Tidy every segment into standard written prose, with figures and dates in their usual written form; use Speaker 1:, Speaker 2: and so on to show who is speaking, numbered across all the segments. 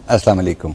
Speaker 1: Assalamu alaikum.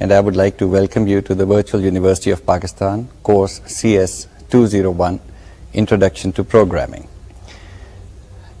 Speaker 1: and I would like to welcome you to the Virtual University of Pakistan course CS 201 Introduction to Programming.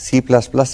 Speaker 1: C++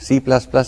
Speaker 1: C++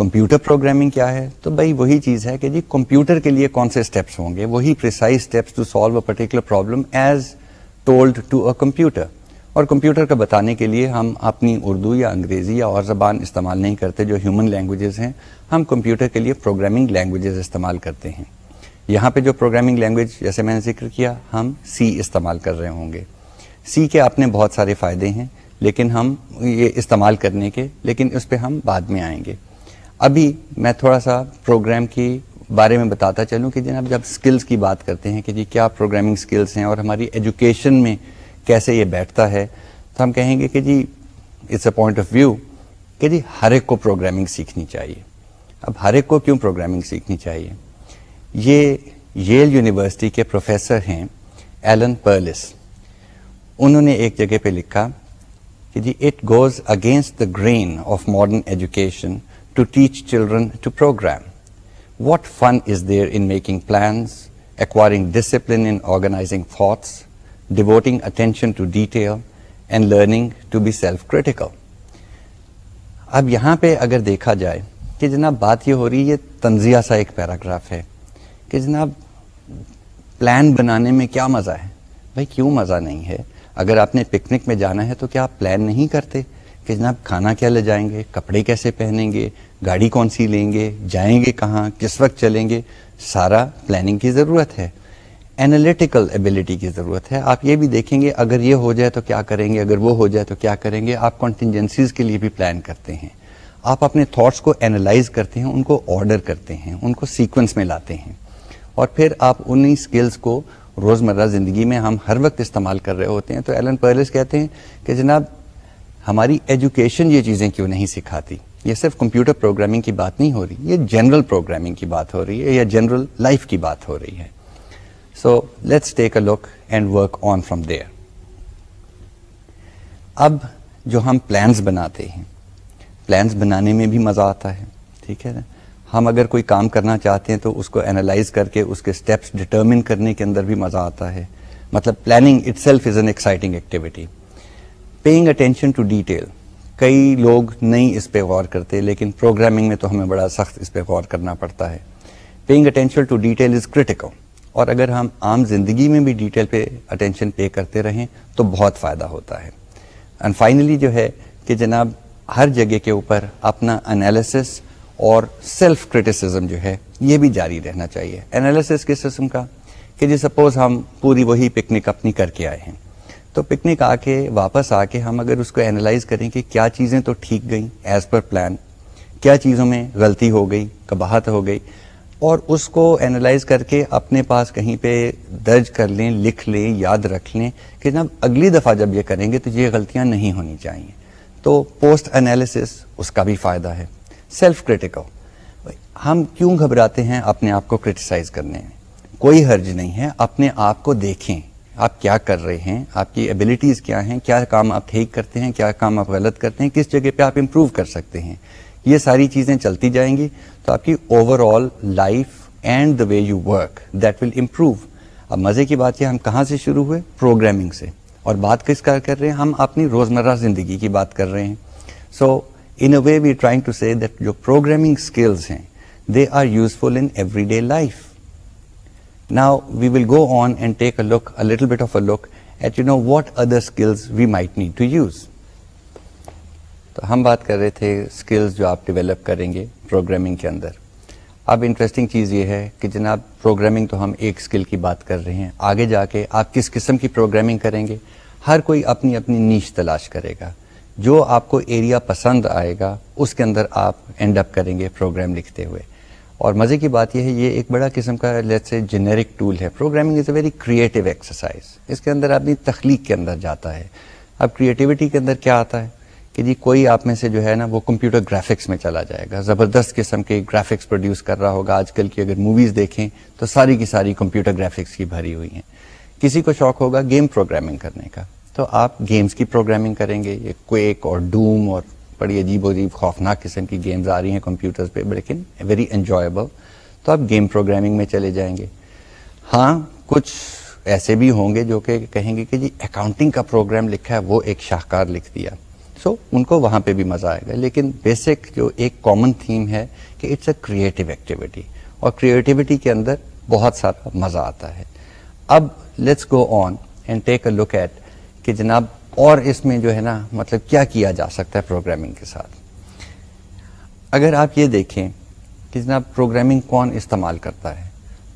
Speaker 1: computer programming کیا ہے؟ تو بھائی وہی چیز ہے کہ جی کمپیوٹر کے لیے کون سے اسٹیپس ہوں گے، وہی precise steps to solve a particular problem as told to a computer. اور کمپیوٹر کا بتانے کے لیے ہم اپنی اردو یا انگریزی یا اور زبان استعمال نہیں کرتے جو ہیومن لینگویجز ہیں، ہم کمپیوٹر کے لیے پروگرامنگ لینگویجز استعمال کرتے ہیں. یہاں پہ جو پروگرامنگ لینگویج جیسے میں نے ذکر کیا ہم سی استعمال کر رہے ہوں گے. سی کے اپنے بہت سارے فائدے ہیں لیکن ہم یہ استعمال کرنے کے، لیکن اس پہ ہم بعد میں آئیں گے. ابھی میں تھوڑا سا پروگرام کی بارے میں بتاتا چلوں کہ جناب جب سکلز کی بات کرتے ہیں کہ جی کیا پروگرامنگ سکلز ہیں اور ہماری ایجوکیشن میں کیسے یہ بیٹھتا ہے، تو ہم کہیں گے کہ جی it's a point of view کہ جی ہر ایک کو پروگرامنگ سیکھنی چاہیے. اب ہر ایک کو کیوں پروگرامنگ سیکھنی چاہیے؟ یہ ییل یونیورسٹی کے پروفیسر ہیں ایلن پرلس. انہوں نے ایک جگہ پہ لکھا کہ جی it goes against the grain of modern education to teach children to program. What fun is there in making plans, acquiring discipline in organising thoughts, devoting attention to detail and learning to be self critical. اب یہاں پہ اگر دیکھا جائے کہ جناب بات یہ ہو رہی ہے، تنزیہ سا ایک پیراگراف ہے کہ جناب پلان بنانے میں کیا مزہ ہے. بھائی کیوں مزہ نہیں ہے؟ اگر آپ نے پکنک میں جانا ہے تو کیا آپ پلان نہیں کرتے کہ جناب کھانا کیا لے جائیں گے، کپڑے کیسے پہنیں گے، گاڑی کون سی لیں گے، جائیں گے کہاں، کس وقت چلیں گے؟ سارا پلاننگ کی ضرورت ہے، اینالیٹیکل ایبلٹی کی ضرورت ہے. آپ یہ بھی دیکھیں گے اگر یہ ہو جائے تو کیا کریں گے، اگر وہ ہو جائے تو کیا کریں گے. آپ کنٹینجنسیز کے لیے بھی پلان کرتے ہیں، آپ اپنے تھاٹس کو اینالائز کرتے ہیں، ان کو آرڈر کرتے ہیں، ان کو سیکوینس میں لاتے ہیں، اور پھر آپ انہی سکلز کو روزمرہ زندگی میں ہم ہر وقت استعمال کر رہے ہوتے ہیں. تو ایلن پرلس کہتے ہیں کہ جناب ہماری ایجوکیشن یہ چیزیں کیوں نہیں سکھاتی؟ یہ صرف کمپیوٹر پروگرامنگ کی بات نہیں ہو رہی، یہ جنرل پروگرامنگ کی بات ہو رہی ہے یا جنرل لائف کی بات ہو رہی ہے. So let's take a look and work on from there. اب جو ہم پلانز بناتے ہیں، پلانز بنانے میں بھی مزہ آتا ہے، ٹھیک ہے نا. ہم اگر کوئی کام کرنا چاہتے ہیں تو اس کو اینالائز کر کے اس کے سٹیپس ڈٹرمن کرنے کے اندر بھی مزہ آتا ہے. مطلب planning itself is an exciting activity. Paying attention to detail, کئی لوگ نہیں اس پہ غور کرتے لیکن پروگرامنگ میں تو ہمیں بڑا سخت اس پہ غور کرنا پڑتا ہے. Paying attention to detail is critical, اور اگر ہم عام زندگی میں بھی ڈیٹیل پہ اٹینشن پے کرتے رہیں تو بہت فائدہ ہوتا ہے. اینڈ فائنلی جو ہے کہ جناب ہر جگہ کے اوپر اپنا انالیسس اور سیلف کرٹیسزم جو ہے یہ بھی جاری رہنا چاہیے. انالیسس کس قسم کا کہ جی سپوز ہم پوری وہی پکنک اپنی کر کے آئے ہیں، تو پکنک آ کے واپس آ کے ہم اگر اس کو اینالائز کریں کہ کیا چیزیں تو ٹھیک گئیں ایز پر پلان، کیا چیزوں میں غلطی ہو گئی، قباحت ہو گئی، اور اس کو اینالائز کر کے اپنے پاس کہیں پہ درج کر لیں، لکھ لیں، یاد رکھ لیں کہ جب اگلی دفعہ جب یہ کریں گے تو یہ غلطیاں نہیں ہونی چاہیے. تو پوسٹ انالیسس اس کا بھی فائدہ ہے. سیلف کریٹیکل، ہم کیوں گھبراتے ہیں اپنے آپ کو کرٹیسائز کرنے میں؟ کوئی حرج نہیں ہے، اپنے آپ کو دیکھیں آپ کیا کر رہے ہیں، آپ کی ایبلٹیز کیا ہیں، کیا کام آپ ٹھیک کرتے ہیں، کیا کام آپ غلط کرتے ہیں، کس جگہ پہ آپ امپروو کر سکتے ہیں. یہ ساری چیزیں چلتی جائیں گی تو آپ کی over all life and the way you work that will improve. اب مزے کی بات یہ ہم کہاں سے شروع ہوئے؟ پروگرامنگ سے. اور بات کس کا کر رہے ہیں؟ ہم اپنی روزمرہ زندگی کی بات کر رہے ہیں. سو in a way we are trying to say that جو programming skills ہیں they are useful in everyday life. Now we will go on and take a little bit of a look at what other skills we might need to use. تو ہم بات کر رہے تھے skills جو آپ develop کریں گے پروگرامنگ کے اندر. اب انٹرسٹنگ چیز یہ ہے کہ جناب پروگرامنگ تو ہم ایک اسکل کی بات کر رہے ہیں، آگے جا کے آپ کس قسم کی پروگرامنگ کریں گے ہر کوئی اپنی اپنی نیش تلاش کرے گا. جو آپ کو ایریا پسند آئے گا اس کے اندر آپ اینڈ اپ کریں گے پروگرام لکھتے ہوئے. اور مزے کی بات یہ ہے یہ ایک بڑا قسم کا لیٹس سے جنیرک ٹول ہے. Programming is a very creative exercise. اس کے اندر آدمی تخلیق کے اندر جاتا ہے. اب کریٹیوٹی کے اندر کیا آتا ہے کہ جی کوئی آپ میں سے جو ہے نا وہ کمپیوٹر گرافکس میں چلا جائے گا، زبردست قسم کے گرافکس پروڈیوس کر رہا ہوگا. آج کل کی اگر موویز دیکھیں تو ساری کی ساری کمپیوٹر گرافکس کی بھری ہوئی ہیں. کسی کو شوق ہوگا گیم پروگرامنگ کرنے کا تو آپ گیمز کی پروگرامنگ کریں گے. یہ کویک اور ڈوم اور بڑی عجیب و عجیب خوفناک قسم کی گیمز آ رہی ہیں کمپیوٹرز پہ لیکن ویری انجوائبل، تو آپ گیم پروگرامنگ میں چلے جائیں گے. ہاں کچھ ایسے بھی ہوں گے جو کہ کہیں گے کہ جی اکاؤنٹنگ کا پروگرام لکھا ہے وہ ایک شاہکار لکھ دیا. سو ان کو وہاں پہ بھی مزہ آئے گا. لیکن بیسک جو ایک کامن تھیم ہے کہ اٹس اے کریٹو ایکٹیویٹی, اور کریٹیوٹی کے اندر بہت سارا مزہ آتا ہے. اب let's go on and take a look at کہ جناب اور اس میں جو ہے نا مطلب کیا کیا جا سکتا ہے پروگرامنگ کے ساتھ. اگر آپ یہ دیکھیں کہ جناب پروگرامنگ کون استعمال کرتا ہے,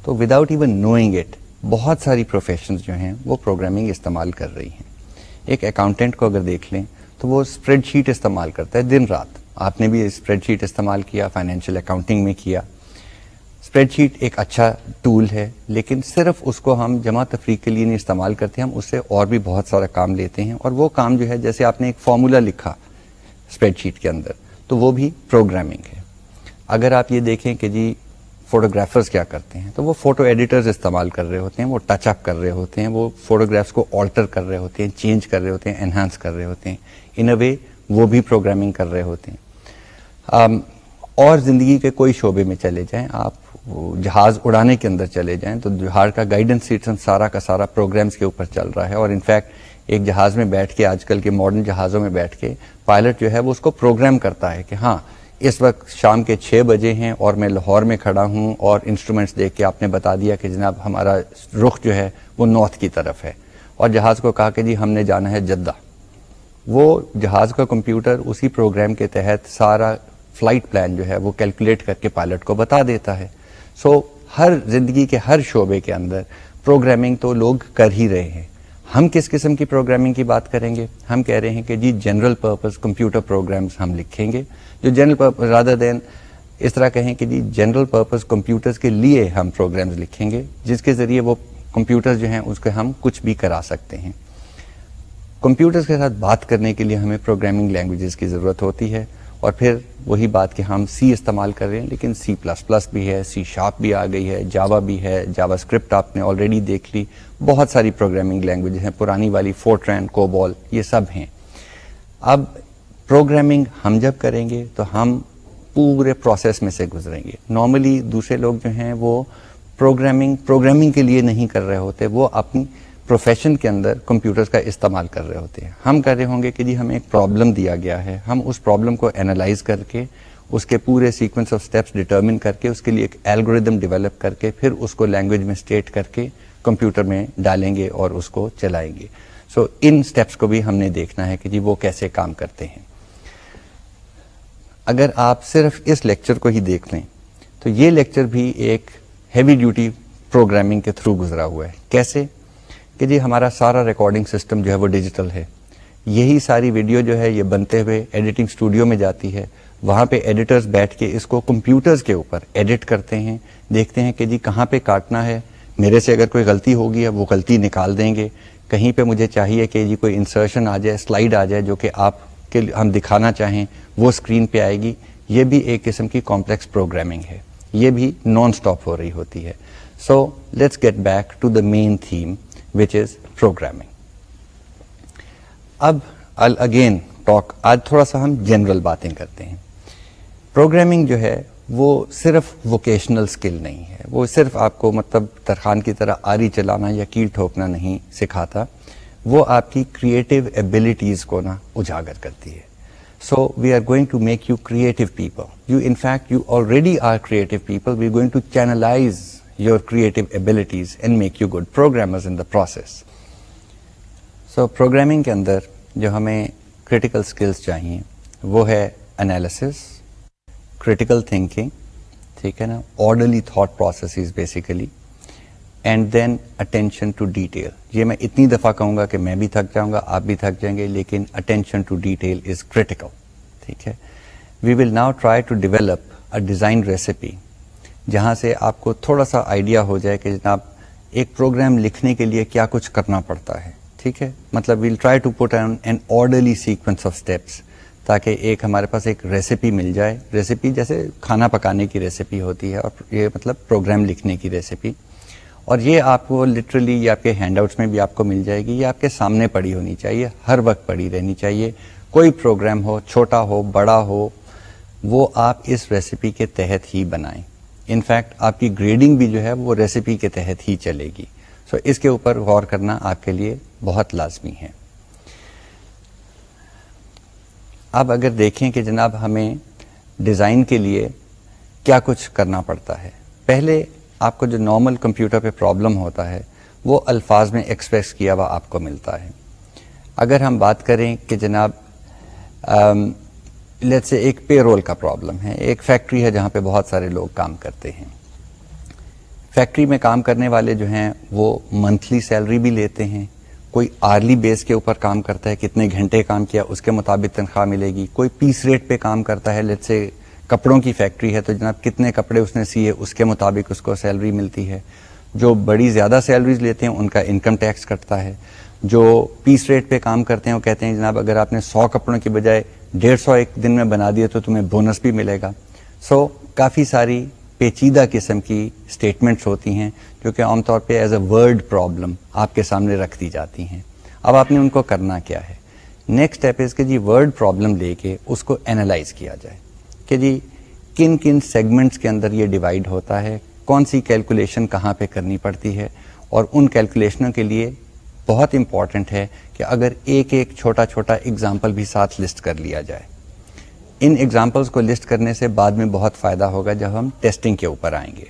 Speaker 1: تو وداؤٹ ایون نوئنگ اٹ بہت ساری پروفیشنز جو ہیں وہ پروگرامنگ استعمال کر رہی ہیں. ایک اکاؤنٹنٹ کو اگر دیکھ لیں تو وہ اسپریڈ شیٹ استعمال کرتا ہے دن رات. آپ نے بھی اسپریڈ شیٹ استعمال کیا, فائنینشیل اکاؤنٹنگ میں کیا. اسپریڈ شیٹ ایک اچھا ٹول ہے, لیکن صرف اس کو ہم جمع تفریق کے لیے نہیں استعمال کرتے, ہم اس سے اور بھی بہت سارا کام لیتے ہیں. اور وہ کام جو ہے جیسے آپ نے ایک فارمولا لکھا اسپریڈ شیٹ کے اندر, تو وہ بھی پروگرامنگ ہے. اگر آپ یہ دیکھیں کہ جی فوٹوگرافرز کیا کرتے ہیں, تو وہ فوٹو ایڈیٹرز استعمال کر رہے ہوتے ہیں, وہ ٹچ اپ کر رہے ہوتے ہیں, وہ فوٹوگرافس کو آلٹر کر رہے ہوتے ہیں, چینج کر رہے ہوتے ہیں, انہانس کر رہے ہوتے ہیں. ان اے وے وہ بھی پروگرامنگ کر رہے ہوتے ہیں. اور زندگی کے کوئی شعبے میں چلے جائیں, آپ جہاز اڑانے کے اندر چلے جائیں تو جہاز کا گائیڈنس سسٹم سارا کا سارا پروگرامز کے اوپر چل رہا ہے. اور انفیکٹ ایک جہاز میں بیٹھ کے, آج کل کے ماڈرن جہازوں میں بیٹھ کے پائلٹ جو ہے وہ اس کو پروگرام کرتا ہے کہ ہاں اس وقت شام کے 6 بجے ہیں اور میں لاہور میں کھڑا ہوں, اور انسٹرومنٹس دیکھ کے آپ نے بتا دیا کہ جناب ہمارا رخ جو ہے وہ نارتھ کی طرف ہے, اور جہاز کو کہا کہ جی ہم نے جانا ہے جدہ. وہ جہاز کا کمپیوٹر اسی پروگرام کے تحت سارا فلائٹ پلان جو ہے وہ کیلکولیٹ کر کے پائلٹ کو بتا دیتا ہے. سو ہر زندگی کے ہر شعبے کے اندر پروگرامنگ تو لوگ کر ہی رہے ہیں. ہم کس قسم کی پروگرامنگ کی بات کریں گے؟ ہم کہہ رہے ہیں کہ جی جنرل پرپز کمپیوٹر پروگرامز ہم لکھیں گے, جو جنرل پرپز رادر دین اس طرح کہیں کہ جی جنرل پرپز کمپیوٹرز کے لیے ہم پروگرامز لکھیں گے, جس کے ذریعے وہ کمپیوٹرز جو ہیں اس کے ہم کچھ بھی کرا سکتے ہیں. کمپیوٹرز کے ساتھ بات کرنے کے لیے ہمیں پروگرامنگ لینگویجز کی ضرورت ہوتی ہے, اور پھر وہی بات کہ ہم سی استعمال کر رہے ہیں, لیکن C++ بھی ہے, C# بھی آ گئی ہے, جاوا بھی ہے, جاوا اسکرپٹ آپ نے آلریڈی دیکھ لی. بہت ساری پروگرامنگ لینگویج ہیں, پرانی والی فورٹرین, کوبول, یہ سب ہیں. اب پروگرامنگ ہم جب کریں گے تو ہم پورے پروسیس میں سے گزریں گے. نارملی دوسرے لوگ جو ہیں وہ پروگرامنگ کے لیے نہیں کر رہے ہوتے, وہ اپنی پروفیشن کے اندر کمپیوٹرز کا استعمال کر رہے ہوتے ہیں. ہم کر رہے ہوں گے کہ جی ہمیں ایک پرابلم دیا گیا ہے, ہم اس پرابلم کو اینالائز کر کے اس کے پورے سیکوینس آف سٹیپس ڈٹرمن کر کے اس کے لیے ایک الگوریدم ڈیولپ کر کے پھر اس کو لینگویج میں اسٹیٹ کر کے کمپیوٹر میں ڈالیں گے اور اس کو چلائیں گے. سو ان سٹیپس کو بھی ہم نے دیکھنا ہے کہ جی وہ کیسے کام کرتے ہیں. اگر آپ صرف اس لیکچر کو ہی دیکھ لیں تو یہ لیکچر بھی ایک ہیوی ڈیوٹی پروگرامنگ کے تھرو گزرا ہوا ہے. کیسے کہ جی ہمارا سارا ریکارڈنگ سسٹم جو ہے وہ ڈیجیٹل ہے. یہی ساری ویڈیو جو ہے یہ بنتے ہوئے ایڈیٹنگ اسٹوڈیو میں جاتی ہے, وہاں پہ ایڈیٹرز بیٹھ کے اس کو کمپیوٹرز کے اوپر ایڈٹ کرتے ہیں, دیکھتے ہیں کہ جی کہاں پہ کاٹنا ہے, میرے سے اگر کوئی غلطی ہوگی ہے وہ غلطی نکال دیں گے, کہیں پہ مجھے چاہیے کہ جی کوئی انسرشن آ جائے, سلائیڈ آ جائے جو کہ آپ کے ہم دکھانا چاہیں وہ اسکرین پہ آئے گی. یہ بھی ایک قسم کی کمپلیکس پروگرامنگ ہے, یہ بھی نان اسٹاپ ہو رہی ہوتی ہے. So let's get back to the main theme which is programming. اب I'll again talk, آج تھوڑا سا ہم جنرل باتیں کرتے ہیں. پروگرامنگ جو ہے وہ صرف ووکیشنل سکل نہیں ہے, وہ صرف آپ کو مطلب ترخان کی طرح آری چلانا یا کیل ٹھوکنا نہیں سکھاتا, وہ آپ کی کریٹو ایبلٹیز کو نا اجاگر کرتی ہے. So we are going to make you creative people. You in fact you already are creative people. We are going to channelize your creative abilities and make you good programmers in the process. So programming کے اندر جو ہمیں critical skills چاہیے وہ ہے analysis, critical thinking, ٹھیک ہے نا, orderly thought processes basically, and then attention to detail. یہ میں اتنی دفعہ کہوں گا کہ میں بھی تھک جاؤں گا, آپ بھی تھک جائیں گے, لیکن attention to detail is critical. ٹھیک ہے. We will now try to develop a design recipe جہاں سے آپ کو تھوڑا سا آئیڈیا ہو جائے کہ جناب ایک پروگرام لکھنے کے لیے کیا کچھ کرنا پڑتا ہے. ٹھیک ہے, مطلب we'll try to put an orderly sequence of steps, تاکہ ایک ہمارے پاس ایک ریسیپی مل جائے. ریسیپی جیسے کھانا پکانے کی ریسیپی ہوتی ہے, اور یہ مطلب پروگرام لکھنے کی ریسیپی, اور یہ آپ کو لٹرلی یہ آپ کے ہینڈ آؤٹس میں بھی آپ کو مل جائے گی. یہ آپ کے سامنے پڑی ہونی چاہیے, ہر وقت پڑی رہنی چاہیے. کوئی پروگرام ہو, چھوٹا ہو بڑا ہو, وہ آپ اس ریسیپی کے تحت ہی بنائیں. انفیکٹ آپ کی گریڈنگ بھی جو ہے وہ ریسیپی کے تحت ہی چلے گی. سو اس کے اوپر غور کرنا آپ کے لیے بہت لازمی ہے. اب اگر دیکھیں کہ جناب ہمیں ڈیزائن کے لیے کیا کچھ کرنا پڑتا ہے، پہلے آپ کو جو نارمل کمپیوٹر پہ پرابلم ہوتا ہے وہ الفاظ میں ایکسپریس کیا ہوا آپ کو ملتا ہے. اگر ہم بات کریں کہ جناب لیٹس سے ایک پے رول کا پرابلم ہے، ایک فیکٹری ہے جہاں پہ بہت سارے لوگ کام کرتے ہیں. فیکٹری میں کام کرنے والے جو ہیں وہ منتھلی سیلری بھی لیتے ہیں، کوئی آرلی بیس کے اوپر کام کرتا ہے، کتنے گھنٹے کام کیا اس کے مطابق تنخواہ ملے گی. کوئی پیس ریٹ پہ کام کرتا ہے، لیٹس سے کپڑوں کی فیکٹری ہے تو جناب کتنے کپڑے اس نے سیے اس کے مطابق اس کو سیلری ملتی ہے. جو بڑی زیادہ سیلریز لیتے ہیں ان کا انکم ٹیکس کٹتا ہے. جو پیس ریٹ پہ کام کرتے ہیں وہ کہتے ہیں جناب اگر آپ نے 100 کپڑوں کی بجائے 150 ایک دن میں بنا دیے تو تمہیں بونس بھی ملے گا. سو کافی ساری پیچیدہ قسم کی اسٹیٹمنٹس ہوتی ہیں جو کہ عام طور پہ ایز اے ورڈ پرابلم آپ کے سامنے رکھ دی جاتی ہیں. اب آپ نے ان کو کرنا کیا ہے؟ نیکسٹ اسٹیپ از کہ جی ورڈ پرابلم لے کے اس کو اینالائز کیا جائے کہ جی کن کن سیگمنٹس کے اندر یہ ڈیوائڈ ہوتا ہے، کون سی کیلکولیشن کہاں پہ کرنی پڑتی ہے، اور ان کیلکولیشنوں کے لیے بہت امپورٹنٹ ہے کہ اگر ایک ایک چھوٹا چھوٹا اگزامپل بھی ساتھ لسٹ کر لیا جائے. ان ایگزامپلس کو لسٹ کرنے سے بعد میں بہت فائدہ ہوگا جب ہم ٹیسٹنگ کے اوپر آئیں گے.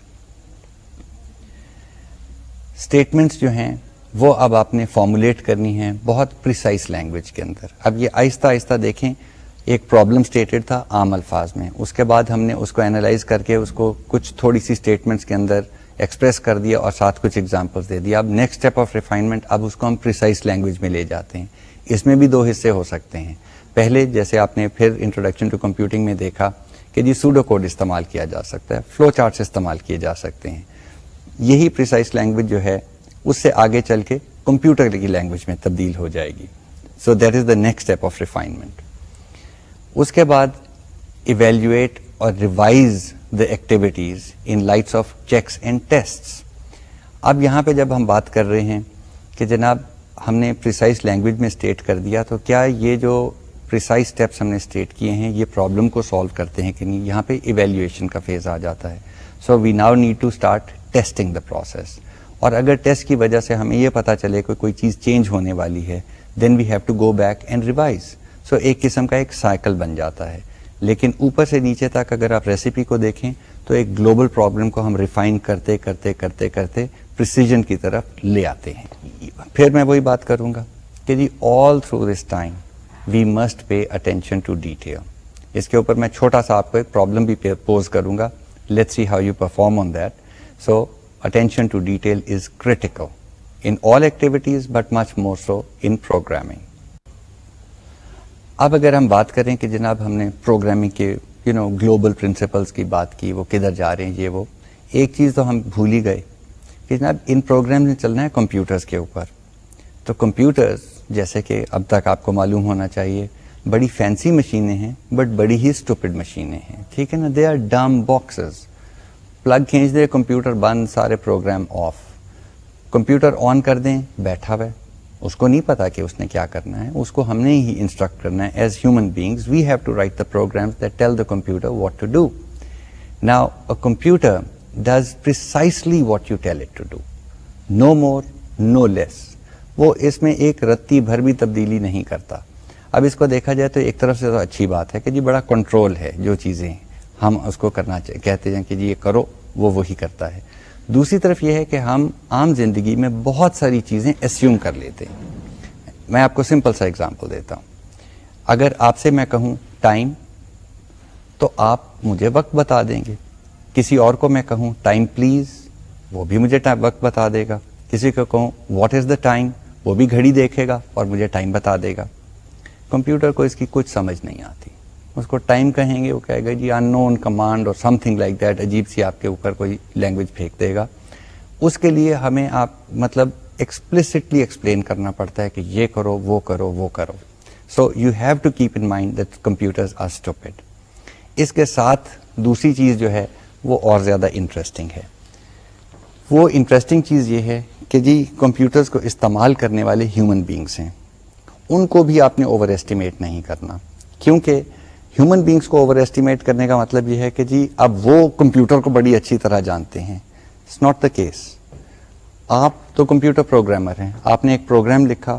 Speaker 1: اسٹیٹمنٹس جو ہیں وہ اب آپ نے فارمولیٹ کرنی ہیں بہت پریسائز لینگویج کے اندر. اب یہ آہستہ آہستہ دیکھیں، ایک پرابلم اسٹیٹڈ تھا عام الفاظ میں، اس کے بعد ہم نے اس کو اینالائز کر کے اس کو کچھ تھوڑی سی اسٹیٹمنٹس کے اندر ایکسپریس کر دیا اور ساتھ کچھ ایگزامپلس دے دیا. اب نیکسٹ اسٹیپ آف ریفائنمنٹ، اب اس کو ہم پریسائز لینگویج میں لے جاتے ہیں. اس میں بھی 2 حصے ہو سکتے ہیں. پہلے جیسے آپ نے پھر انٹروڈکشن ٹو کمپیوٹنگ میں دیکھا کہ جی سوڈو کوڈ استعمال کیا جا سکتا ہے، فلو چارٹس استعمال کیے جا سکتے ہیں. یہی پریسائز لینگویج جو ہے اس سے آگے چل کے کمپیوٹر کی لینگویج میں تبدیل ہو جائے گی. So that is the next step of refinement. اس کے بعد ایویلیویٹ اور revise the activities in lights of checks and tests. اب یہاں پہ جب ہم بات کر رہے ہیں کہ جناب ہم نے پریسائز لینگویج میں اسٹیٹ کر دیا تو کیا یہ جو پریسائز اسٹیپس ہم نے اسٹیٹ کیے ہیں یہ پرابلم کو سالو کرتے ہیں کہ نہیں؟ یہاں پہ ایویلیویشن کا فیز آ جاتا ہے. So we now need to start testing the process. اور اگر ٹیسٹ کی وجہ سے ہمیں یہ پتا چلے کہ کوئی چیز چینج ہونے والی ہے then we have to go back and revise. So ایک قسم کا ایک سائیکل بن جاتا ہے. لیکن اوپر سے نیچے تک اگر آپ ریسیپی کو دیکھیں تو ایک گلوبل پرابلم کو ہم ریفائن کرتے کرتے کرتے کرتے پریسیجن کی طرف لے آتے ہیں. پھر میں وہی بات کروں گا کہ جی all through this time we must pay attention to detail. اس کے اوپر میں چھوٹا سا آپ کو ایک پرابلم بھی پوز کروں گا. Let's see how you perform on that. So attention to detail is critical in all activities but much more so in programming. اب اگر ہم بات کریں کہ جناب ہم نے پروگرامنگ کے گلوبل پرنسپلس کی بات کی، وہ کدھر جا رہے ہیں یہ وہ، ایک چیز تو ہم بھول ہی گئے کہ جناب ان پروگرام نے چلنا ہے کمپیوٹرز کے اوپر. تو کمپیوٹرز جیسے کہ اب تک آپ کو معلوم ہونا چاہیے بڑی فینسی مشینیں ہیں بٹ بڑی ہی اسٹوپڈ مشینیں ہیں. ٹھیک ہے نا؟ They are dumb boxes. Plug کھینچ دے کمپیوٹر بند، سارے پروگرام آف. کمپیوٹر آن کر دیں بیٹھا ہوا ہے، اس کو نہیں پتا کہ اس نے کیا کرنا ہے، اس کو ہم نے ہی انسٹرکٹ کرنا ہے. As human beings we have to write the programs that tell the computer what to do. Now a computer does precisely what you tell it to do, no more no less. وہ اس میں ایک رتی بھر بھی تبدیلی نہیں کرتا. اب اس کو دیکھا جائے تو ایک طرف سے تو اچھی بات ہے کہ جی بڑا کنٹرول ہے، جو چیزیں ہم اس کو کرنا کہتے ہیں کہ جی یہ کرو وہ وہی کرتا ہے. دوسری طرف یہ ہے کہ ہم عام زندگی میں بہت ساری چیزیں اسیوم کر لیتے ہیں. میں آپ کو سمپل سا ایگزامپل دیتا ہوں. اگر آپ سے میں کہوں ٹائم تو آپ مجھے وقت بتا دیں گے. کسی اور کو میں کہوں ٹائم پلیز، وہ بھی مجھے وقت بتا دے گا. کسی کو کہوں واٹ از دا ٹائم، وہ بھی گھڑی دیکھے گا اور مجھے ٹائم بتا دے گا. کمپیوٹر کو اس کی کچھ سمجھ نہیں آتی. اس کو ٹائم کہیں گے وہ کہے گا جی ان نون کمانڈ اور سم تھنگ لائک دیٹ، عجیب سی آپ کے اوپر کوئی لینگویج پھینک دے گا. اس کے لیے ہمیں آپ مطلب ایکسپلسٹلی ایکسپلین کرنا پڑتا ہے کہ یہ کرو وہ کرو وہ کرو. So you have to keep in mind that computers are stupid. اس کے ساتھ دوسری چیز جو ہے وہ اور زیادہ انٹرسٹنگ ہے. وہ انٹرسٹنگ چیز یہ ہے کہ جی کمپیوٹرز کو استعمال کرنے والے ہیومن بینگس ہیں، ان کو بھی آپ نے اوور ایسٹیمیٹ نہیں کرنا. کیونکہ ہیومن بینگس کو اوور ایسٹیمیٹ کرنے کا مطلب یہ ہے کہ جی اب وہ کمپیوٹر کو بڑی اچھی طرح جانتے ہیں. It's not the case. آپ تو کمپیوٹر پروگرامر ہیں، آپ نے ایک پروگرام لکھا،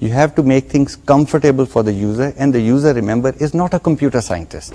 Speaker 1: You have to make things comfortable for the user, and the user, remember, is not a computer scientist.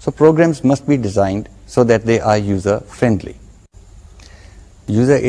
Speaker 1: So programs must be designed so that they are user friendly. User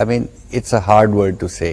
Speaker 1: I mean it's a hard word to say,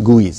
Speaker 1: GUIs.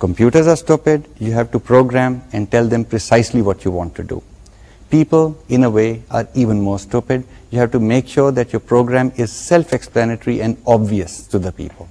Speaker 1: computers are stupid, you have to program and tell them precisely what you want to do. People, in a way, are even more stupid. You have to make sure that your program is self-explanatory and obvious to the people.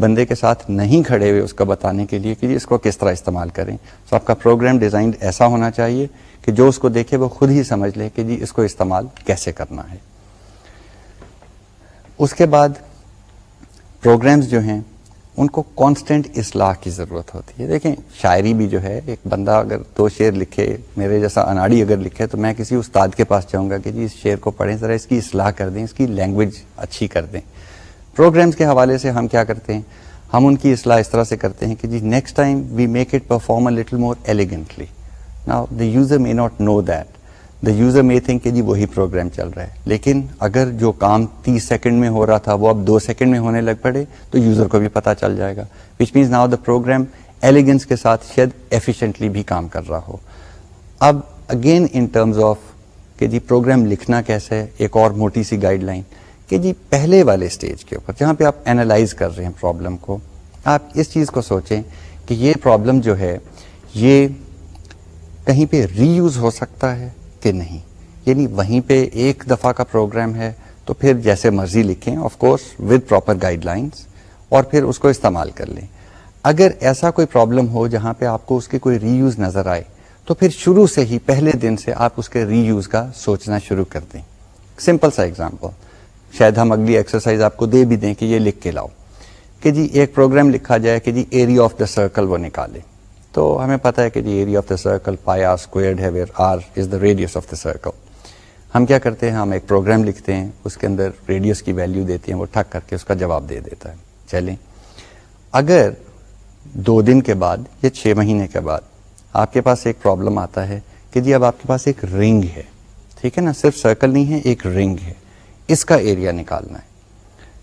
Speaker 1: بندے کے ساتھ نہیں کھڑے ہوئے اس کا بتانے کے لیے کہ جی اس کو کس طرح استعمال کریں. سو آپ کا پروگرام ڈیزائن ایسا ہونا چاہیے کہ جو اس کو دیکھے وہ خود ہی سمجھ لے کہ جی اس کو استعمال کیسے کرنا ہے. اس کے بعد پروگرامز جو ہیں ان کو کانسٹنٹ اصلاح کی ضرورت ہوتی ہے. دیکھیں شاعری بھی جو ہے, ایک بندہ اگر 2 شعر لکھے, میرے جیسا اناڑی اگر لکھے, تو میں کسی استاد کے پاس جاؤں گا کہ جی اس شعر کو پڑھیں, ذرا اس کی اصلاح کر دیں, اس کی لینگویج اچھی کر دیں. پروگرامز کے حوالے سے ہم کیا کرتے ہیں, ہم ان کی اصلاح اس طرح سے کرتے ہیں کہ جی next time we make it perform a little more elegantly. Now the user may not know that, the user may think کہ جی وہی پروگرام چل رہا ہے, لیکن اگر جو کام 30 سیکنڈ میں ہو رہا تھا وہ اب 2 سیکنڈ میں ہونے لگ پڑے تو یوزر کو بھی پتہ چل جائے گا, which means now the program elegance کے ساتھ شاید ایفیشینٹلی بھی کام کر رہا ہو. اب اگین ان ٹرمز آف کہ جی پروگرام لکھنا کیسے ہے, ایک اور موٹی سی گائیڈ لائن کہ جی پہلے والے اسٹیج کے اوپر جہاں پہ آپ اینالائز کر رہے ہیں پرابلم کو, آپ اس چیز کو سوچیں کہ یہ پرابلم جو ہے یہ کہیں پہ ری یوز ہو سکتا ہے کہ نہیں. یعنی وہیں پہ ایک دفعہ کا پروگرام ہے تو پھر جیسے مرضی لکھیں, of course with proper guide lines, اور پھر اس کو استعمال کر لیں. اگر ایسا کوئی پرابلم ہو جہاں پہ آپ کو اس کے کوئی ری یوز نظر آئے تو پھر شروع سے ہی پہلے دن سے آپ اس کے ری یوز کا سوچنا شروع کر دیں. سمپل سا ایگزامپل, شاید ہم اگلی ایکسرسائز آپ کو دے بھی دیں کہ یہ لکھ کے لاؤ کہ جی ایک پروگرام لکھا جائے کہ جی ایریا آف دا سرکل وہ نکالے. تو ہمیں پتہ ہے کہ جی area of the circle pi r squared ہے, where r is the radius of the circle. ہم کیا کرتے ہیں, ہم ایک پروگرام لکھتے ہیں, اس کے اندر ریڈیوس کی ویلیو دیتے ہیں, وہ ٹھک کر کے اس کا جواب دے دیتا ہے. چلیں, اگر 2 دن کے بعد یا 6 مہینے کے بعد آپ کے پاس ایک پرابلم آتا ہے کہ جی اب آپ کے پاس ایک رنگ ہے, ٹھیک ہے نا, صرف سرکل نہیں ہے, ایک رنگ ہے, اس کا ایریا نکالنا ہے,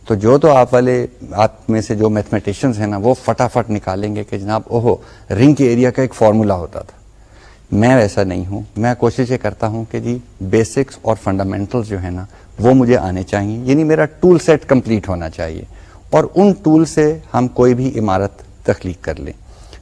Speaker 1: تو آپ میں سے جو میتھمیٹیشینز ہیں نا وہ فٹافٹ نکالیں گے کہ جناب اوہو رنگ کے ایریا کا ایک فارمولا ہوتا تھا. میں ویسا نہیں ہوں, میں کوشش یہ کرتا ہوں کہ جی بیسکس اور فنڈامنٹلز جو ہے نا وہ مجھے آنے چاہیے, یعنی میرا ٹول سیٹ کمپلیٹ ہونا چاہیے, اور ان ٹول سے ہم کوئی بھی عمارت تخلیق کر لیں.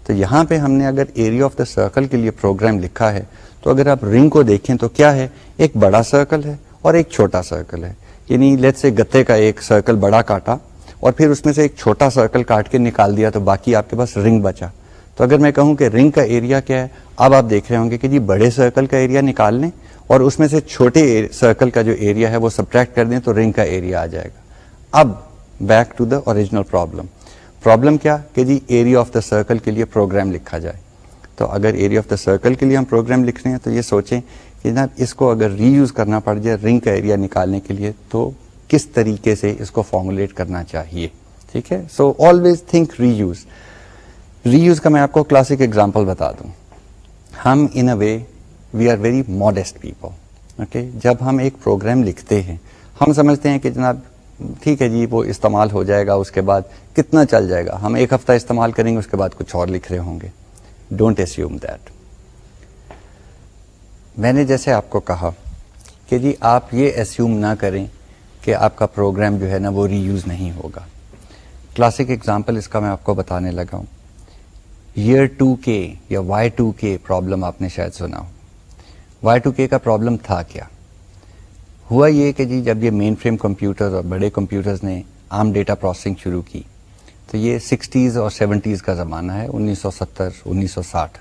Speaker 1: تو یہاں پہ ہم نے اگر ایریا آف دا سرکل کے لیے پروگرام لکھا ہے تو اگر آپ رنگ کو دیکھیں تو کیا ہے, ایک بڑا سرکل ہے اور ایک چھوٹا سرکل ہے. یعنی لیٹس سے گتے کا ایک سرکل بڑا کاٹا اور پھر اس میں سے ایک چھوٹا سرکل کاٹ کے نکال دیا تو باقی آپ کے پاس رنگ بچا. تو اگر میں کہوں کہ رنگ کا ایریا کیا ہے, اب آپ دیکھ رہے ہوں گے کہ جی بڑے سرکل کا ایریا نکال لیں اور اس میں سے چھوٹے سرکل کا جو ایریا ہے وہ سبٹریکٹ کر دیں تو رنگ کا ایریا آ جائے گا. اب back to the original problem کیا کہ جی ایریا آف دا سرکل کے لیے پروگرام لکھا جائے. تو اگر ایریا آف دا سرکل کے لیے ہم پروگرام لکھ رہے ہیں تو یہ سوچیں کہ جناب اس کو اگر ری یوز کرنا پڑ جائے رنگ کا ایریا نکالنے کے لیے تو کس طریقے سے اس کو فارمولیٹ کرنا چاہیے. ٹھیک ہے, so always think reuse کا میں آپ کو کلاسک ایگزامپل بتا دوں. ہم in a way we are very modest people. Okay, جب ہم ایک پروگرام لکھتے ہیں ہم سمجھتے ہیں کہ جناب ٹھیک ہے جی وہ استعمال ہو جائے گا, اس کے بعد کتنا چل جائے گا, ہم 1 ہفتہ استعمال کریں گے, اس کے بعد کچھ اور لکھ رہے ہوں گے. Don't assume that. میں نے جیسے آپ کو کہا کہ جی آپ یہ اسیوم نہ کریں کہ آپ کا پروگرام جو ہے نا وہ ری یوز نہیں ہوگا. کلاسک ایگزامپل اس کا میں آپ کو بتانے لگا ہوں. ایئر 2K یا Y2K پرابلم آپ نے شاید سنا ہو. Y2K کا پرابلم تھا کیا؟ ہوا یہ کہ جی جب یہ مین فریم کمپیوٹر اور بڑے کمپیوٹرز نے عام ڈیٹا پروسیسنگ شروع کی تو یہ 60s اور 70s کا زمانہ ہے, 1970 1960.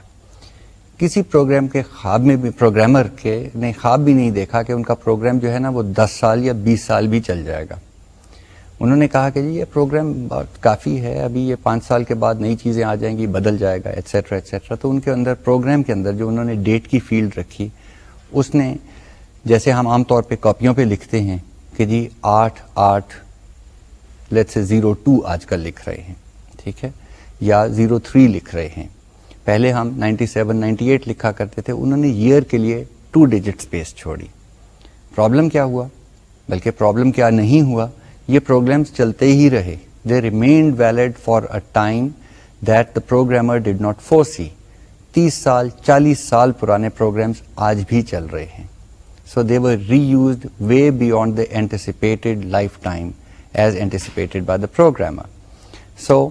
Speaker 1: کسی پروگرام کے خواب میں بھی پروگرامر کے نے خواب بھی نہیں دیکھا کہ ان کا پروگرام جو ہے نا وہ 10 سال یا 20 سال بھی چل جائے گا. انہوں نے کہا کہ جی یہ پروگرام کافی ہے, ابھی یہ 5 سال کے بعد نئی چیزیں آ جائیں گی, بدل جائے گا, ایٹسیٹرا ایٹسیٹرا. تو ان کے اندر پروگرام کے اندر جو انہوں نے ڈیٹ کی فیلڈ رکھی اس نے جیسے ہم عام طور پہ کاپیوں پہ لکھتے ہیں کہ جی 8 لیٹس سے 02 آج کل لکھ رہے ہیں, ٹھیک ہے, یا 03 لکھ رہے ہیں. پہلے ہم 97 98 لکھا کرتے تھے. انہوں نے ایئر کے لیے 2 ڈیجٹ اسپیس چھوڑی. پرابلم کیا ہوا, بلکہ پرابلم کیا نہیں ہوا, یہ پروگرامز چلتے ہی رہے. They remained valid for a time that the programmer did not foresee. 30 سال 40 سال پرانے پروگرامز آج بھی چل رہے ہیں. So they were reused way beyond the anticipated lifetime as anticipated by the programmer. So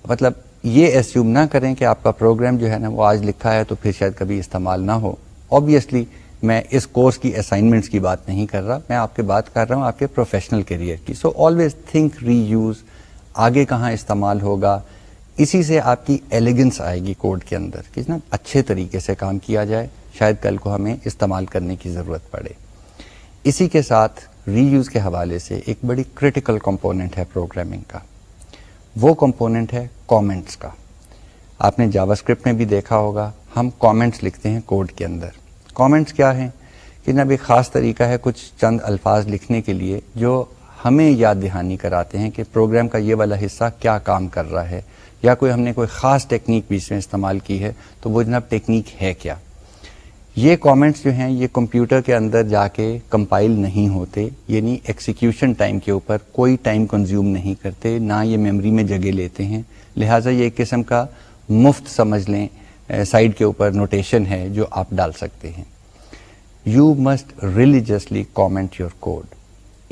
Speaker 1: مطلب یہ اسیوم نہ کریں کہ آپ کا پروگرام جو ہے نا وہ آج لکھا ہے تو پھر شاید کبھی استعمال نہ ہو. آبویسلی میں اس کورس کی اسائنمنٹس کی بات نہیں کر رہا, میں آپ کی بات کر رہا ہوں آپ کے پروفیشنل کیریئر کی. سو آلویز تھنک ری یوز. آگے کہاں استعمال ہوگا. اسی سے آپ کی ایلیگنس آئے گی کوڈ کے اندر کہ نا اچھے طریقے سے کام کیا جائے, شاید کل کو ہمیں استعمال کرنے کی ضرورت پڑے. اسی کے ساتھ ری یوز کے حوالے سے ایک بڑی کرٹیکل کمپوننٹ ہے پروگرامنگ کا, وہ کمپوننٹ ہے کامنٹس کا. آپ نے جاوا اسکرپٹ میں بھی دیکھا ہوگا, ہم کامنٹس لکھتے ہیں کوڈ کے اندر. کامنٹس کیا ہیں کہ جناب ایک خاص طریقہ ہے کچھ چند الفاظ لکھنے کے لیے جو ہمیں یاد دہانی کراتے ہیں کہ پروگرام کا یہ والا حصہ کیا کام کر رہا ہے, یا کوئی ہم نے کوئی خاص ٹیکنیک بیچ میں استعمال کی ہے تو وہ جناب ٹیکنیک ہے کیا. یہ کامنٹس جو ہیں یہ کمپیوٹر کے اندر جا کے کمپائل نہیں ہوتے, یعنی ایکسیکیوشن ٹائم کے اوپر کوئی ٹائم کنزیوم نہیں کرتے, نہ یہ میموری میں جگہ لیتے ہیں. لہٰذا یہ ایک قسم کا مفت سمجھ لیں سائڈ کے اوپر نوٹیشن ہے جو آپ ڈال سکتے ہیں. You must religiously comment your code,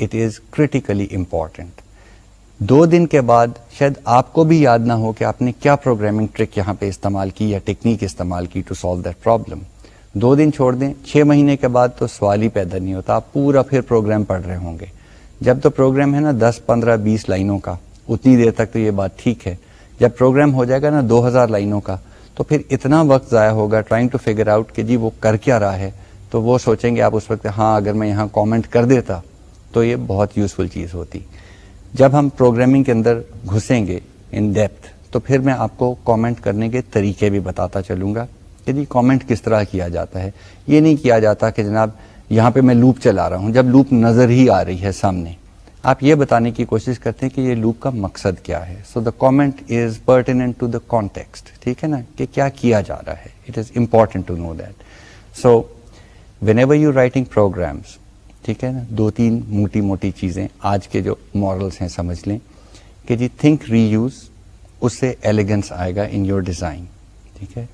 Speaker 1: it is critically important. 2 دن کے بعد شاید آپ کو بھی یاد نہ ہو کہ آپ نے کیا پروگرامنگ ٹرک یہاں پہ استعمال کی یا ٹیکنیک استعمال کی ٹو سالو دیٹ پرابلم. 2 دن چھوڑ دیں, 6 مہینے کے بعد تو سوال ہی پیدا نہیں ہوتا, آپ پورا پھر پروگرام پڑھ رہے ہوں گے. جب تو پروگرام ہے نا 10, 15, 20 لائنوں کا, اتنی دیر تک تو یہ بات ٹھیک ہے. جب پروگرام ہو جائے گا نا 2000 لائنوں کا, تو پھر اتنا وقت ضائع ہوگا ٹرائنگ ٹو فگر آؤٹ کہ جی وہ کر کیا رہا ہے. تو وہ سوچیں گے آپ اس وقت, ہاں اگر میں یہاں کامنٹ کر دیتا تو یہ بہت یوزفل چیز ہوتی. جب ہم پروگرامنگ کے اندر گھسیں گے ان ڈیپتھ تو پھر میں آپ کو کامنٹ کرنے کے طریقے بھی بتاتا چلوں گا کہ جی کامنٹ کس طرح کیا جاتا ہے. یہ نہیں کیا جاتا کہ جناب یہاں پہ میں لوپ چلا رہا ہوں, جب لوپ نظر ہی آ رہی ہے سامنے آپ یہ بتانے کی کوشش کرتے ہیں کہ یہ لوپ کا مقصد کیا ہے. So the comment is pertinent to the context, ٹھیک ہے نا, کہ کیا کیا جا رہا ہے. It is important to know that. So whenever you writing programs, ٹھیک ہے نا, 2-3 موٹی موٹی چیزیں آج کے جو مورلس ہیں سمجھ لیں کہ جی تھنک ری یوز, اس سے ایلیگنس آئے گا ان یور ڈیزائن. ٹھیک ہے,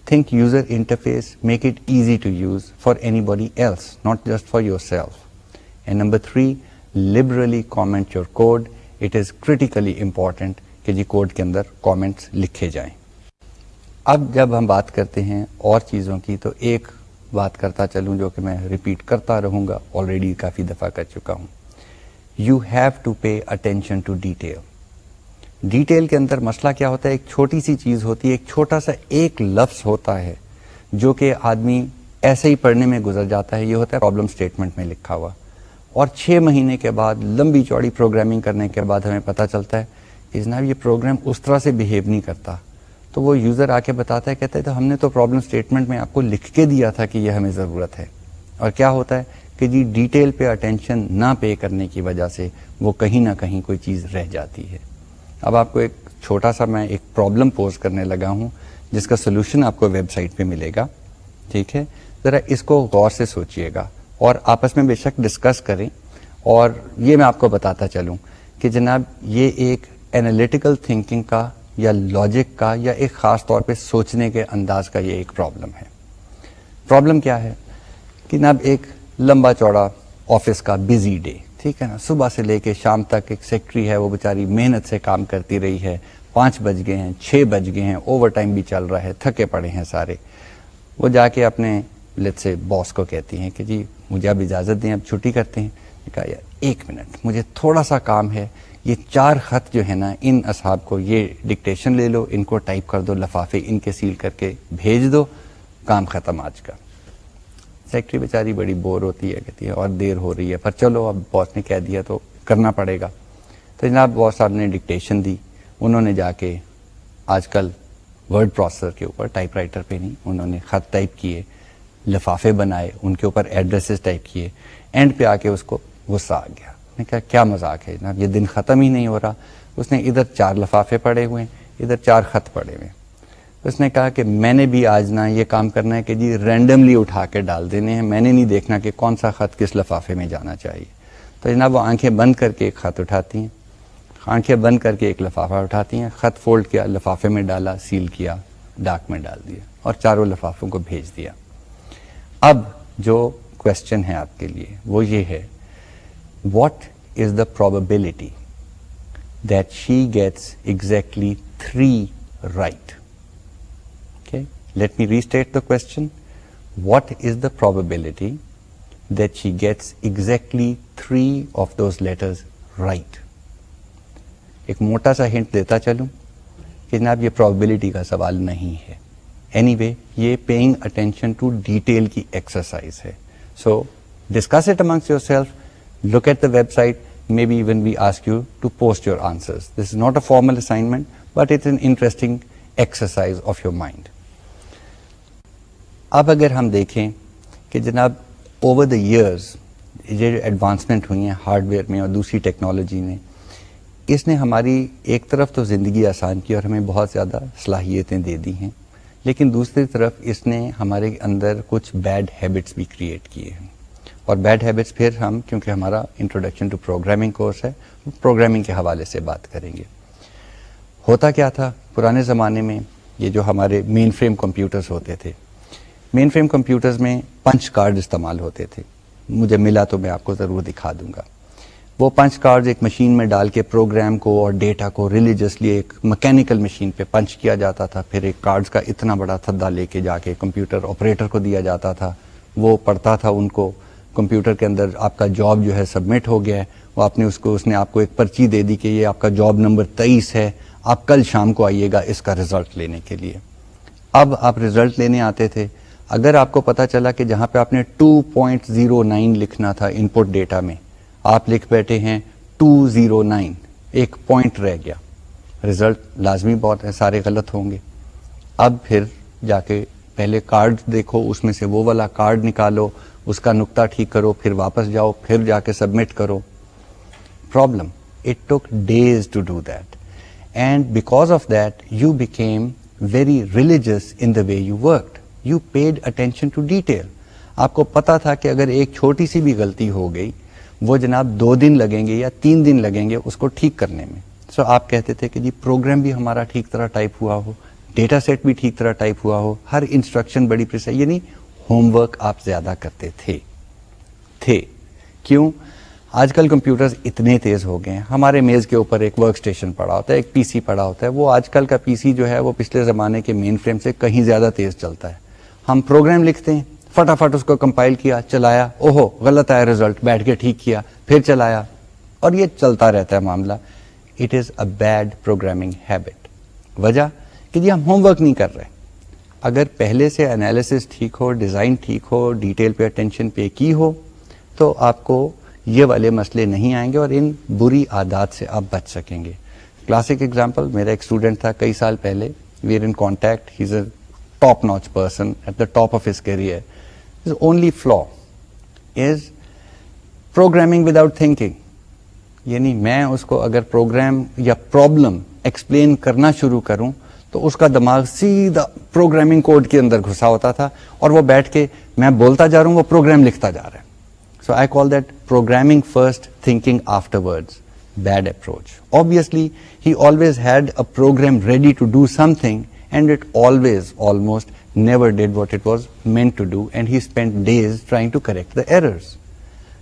Speaker 1: think user interface, make it easy to use for anybody else, not just for yourself. And number 3, liberally comment your code. It is critically important کہ جی code کے اندر comments لکھے جائیں. اب جب ہم بات کرتے ہیں اور چیزوں کی تو ایک بات کرتا چلوں جو کہ میں ریپیٹ کرتا رہوں گا, آلریڈی کافی دفعہ کر چکا ہوں. You have to pay attention to detail. Detail کے اندر مسئلہ کیا ہوتا ہے, ایک چھوٹی سی چیز ہوتی ہے, ایک چھوٹا سا ایک لفظ ہوتا ہے جو کہ آدمی ایسے ہی پڑھنے میں گزر جاتا ہے. یہ ہوتا ہے پرابلم اسٹیٹمنٹ میں لکھا ہوا, اور 6 مہینے کے بعد لمبی چوڑی پروگرامنگ کرنے کے بعد ہمیں پتہ چلتا ہے کہ جناب یہ پروگرام اس طرح سے بیہیو نہیں کرتا. تو وہ یوزر آ کے بتاتا ہے, کہتا ہے تو ہم نے تو پرابلم اسٹیٹمنٹ میں آپ کو لکھ کے دیا تھا کہ یہ ہمیں ضرورت ہے. اور کیا ہوتا ہے کہ جی ڈیٹیل پہ اٹینشن نہ پے کرنے کی وجہ سے وہ کہیں نہ کہیں کوئی چیز رہ جاتی ہے. اب آپ کو ایک چھوٹا سا میں ایک پرابلم پوز کرنے لگا ہوں جس کا سولوشن آپ کو ویب سائٹ پہ ملے گا. ٹھیک ہے, ذرا اس کو غور سے سوچئے گا اور آپس میں بے شک ڈسکس کریں. اور یہ میں آپ کو بتاتا چلوں کہ جناب یہ ایک انالیٹیکل تھنکنگ کا یا لاجک کا یا ایک خاص طور پہ سوچنے کے انداز کا یہ ایک پرابلم ہے. پرابلم کیا ہے کہ جناب ایک لمبا چوڑا آفس کا بزی ڈے, ٹھیک ہے نا, صبح سے لے کے شام تک ایک سیکٹری ہے وہ بیچاری محنت سے کام کرتی رہی ہے, 5 بج گئے ہیں, 6 بج گئے ہیں, اوور ٹائم بھی چل رہا ہے, تھکے پڑے ہیں سارے. وہ جا کے اپنے لیٹ سے باس کو کہتی ہیں کہ جی مجھے اب اجازت دیں, اب چھٹی کرتے ہیں. کہا یار 1 منٹ مجھے تھوڑا سا کام ہے, یہ 4 خط جو ہے نا ان اصحاب کو یہ ڈکٹیشن لے لو, ان کو ٹائپ کر دو, لفافے ان کے سیل کر کے بھیج دو, کام ختم آج کا. سیکٹری بیچاری بڑی بور ہوتی ہے, کہتی ہے اور دیر ہو رہی ہے, پر چلو اب باس نے کہہ دیا تو کرنا پڑے گا. تو جناب باس صاحب نے ڈکٹیشن دی, انہوں نے جا کے آج کل ورڈ پروسیسر کے اوپر, ٹائپ رائٹر پہ نہیں, انہوں نے خط ٹائپ کیے, لفافے بنائے, ان کے اوپر ایڈریسز ٹائپ کیے. اینڈ پہ آ کے اس کو غصہ آ گیا. نے کہا کیا مذاق ہے جناب, یہ دن ختم ہی نہیں ہو رہا. اس نے ادھر 4 لفافے پڑے ہوئے ہیں, ادھر 4 خط پڑے ہوئے ہیں. اس نے کہا کہ میں نے بھی آج نہ یہ کام کرنا ہے کہ جی رینڈملی اٹھا کے ڈال دینے ہیں, میں نے نہیں دیکھنا کہ کون سا خط کس لفافے میں جانا چاہیے. تو جناب وہ آنکھیں بند کر کے ایک خط اٹھاتی ہیں, آنکھیں بند کر کے ایک لفافہ اٹھاتی ہیں, خط فولڈ کیا, لفافے میں ڈالا, سیل کیا, ڈاک میں ڈال دیا اور 4 لفافوں کو بھیج دیا. اب جو کوشچن ہے آپ کے لیے وہ یہ ہے, what is the probability that she gets exactly 3 right? Okay, let me restate the question. What is the probability that she gets exactly 3 of those letters right? ایک موٹا سا ہنٹ دیتا چلوں کہ جناب یہ پرابیبلٹی کا سوال نہیں ہے. اینی وے یہ پیئنگ اٹینشن ٹو ڈیٹیل کی ایکسرسائز ہے. So discuss it amongst yourself, look at the website, maybe even we ask you to post your answers. This is not a formal assignment, but it's an interesting exercise of your mind. اب اگر ہم دیکھیں کہ جناب over the years یہ جو advancement ہوئی ہیں ہارڈ ویئر میں اور دوسری ٹیکنالوجی نے, اس نے ہماری ایک طرف تو زندگی آسان کی اور ہمیں بہت زیادہ صلاحیتیں دے دی ہیں, لیکن دوسری طرف اس نے ہمارے اندر کچھ بیڈ ہیبٹس بھی کریٹ کیے ہیں. اور بیڈ ہیبٹس پھر ہم, کیونکہ ہمارا انٹروڈکشن ٹو پروگرامنگ کورس ہے, پروگرامنگ کے حوالے سے بات کریں گے. ہوتا کیا تھا پرانے زمانے میں, یہ جو ہمارے مین فریم کمپیوٹرز ہوتے تھے, مین فریم کمپیوٹرز میں پنچ کارڈ استعمال ہوتے تھے. مجھے ملا تو میں آپ کو ضرور دکھا دوں گا. وہ پنچ کارڈز ایک مشین میں ڈال کے پروگرام کو اور ڈیٹا کو ریلیجسلی ایک مکینیکل مشین پہ پنچ کیا جاتا تھا. پھر ایک کارڈز کا اتنا بڑا تھدا لے کے جا کے کمپیوٹر آپریٹر کو دیا جاتا تھا, وہ پڑھتا تھا ان کو. کمپیوٹر کے اندر آپ کا جاب جو ہے سبمٹ ہو گیا ہے, وہ آپ نے اس نے آپ کو ایک پرچی دے دی کہ یہ آپ کا جاب نمبر 23 ہے, آپ کل شام کو آئیے گا اس کا رزلٹ لینے کے لیے. اب آپ رزلٹ لینے آتے تھے, اگر آپ کو پتا چلا کہ جہاں پہ آپ نے 2.09 لکھنا تھا ان پٹ ڈیٹا میں, آپ لکھ بیٹھے ہیں 209, ایک پوائنٹ رہ گیا, رزلٹ لازمی بہت ہے سارے غلط ہوں گے. اب پھر جا کے پہلے کارڈ دیکھو, اس میں سے وہ والا کارڈ نکالو, اس کا نقطہ ٹھیک کرو, پھر واپس جاؤ, پھر جا کے سبمٹ کرو. Problem, it took days to do that, and because of that you became very religious in the way you worked. You paid attention to detail. آپ کو پتا تھا کہ اگر ایک چھوٹی سی بھی غلطی ہو گئی, وہ جناب 2 دن لگیں گے یا 3 دن لگیں گے اس کو ٹھیک کرنے میں. سو آپ کہتے تھے کہ جی پروگرام بھی ہمارا ٹھیک طرح ٹائپ ہوا ہو, ڈیٹا سیٹ بھی ٹھیک طرح ٹائپ ہوا ہو, ہر انسٹرکشن بڑی پریسائز, یعنی ہوم ورک آپ زیادہ کرتے تھے. کیوں؟ آج کل کمپیوٹرز اتنے تیز ہو گئے ہیں. ہمارے میز کے اوپر ایک ورک اسٹیشن پڑا ہوتا ہے, ایک پی سی پڑا ہوتا ہے. وہ آج کل کا پی سی جو ہے وہ پچھلے زمانے کے مین فریم سے کہیں زیادہ تیز چلتا ہے. ہم پروگرام لکھتے ہیں, فٹافٹ اس کو کمپائل کیا, چلایا, اوہو غلط آیا رزلٹ, بیٹھ کے ٹھیک کیا, پھر چلایا, اور یہ چلتا رہتا ہے معاملہ. It is a bad programming habit. وجہ کہ جی ہم ہوم ورک نہیں کر رہے. اگر پہلے سے انالیسس ٹھیک ہو, ڈیزائن ٹھیک ہو, ڈیٹیل پہ اٹینشن پے کی ہو, تو آپ کو یہ والے مسئلے نہیں آئیں گے اور ان بری عادات سے آپ بچ سکیں گے. کلاسک ایگزامپل, میرا ایک اسٹوڈنٹ تھا کئی سال پہلے, we are in contact, he is a top notch person at the top of his career. His only flaw is programming without thinking. یعنی میں اس کو اگر پروگرام یا پرابلم ایکسپلین کرنا شروع کروں تو اس کا دماغ سیدھا پروگرامنگ کوڈ کے اندر گھسا ہوتا تھا, اور وہ بیٹھ کے میں بولتا جا رہا ہوں, وہ پروگرام لکھتا جا رہا ہے. So I call that programming first, thinking afterwards. Bad approach. Obviously he always had a program ready to do something, and it always almost never did what it was meant to do, and he spent days trying to correct the errors.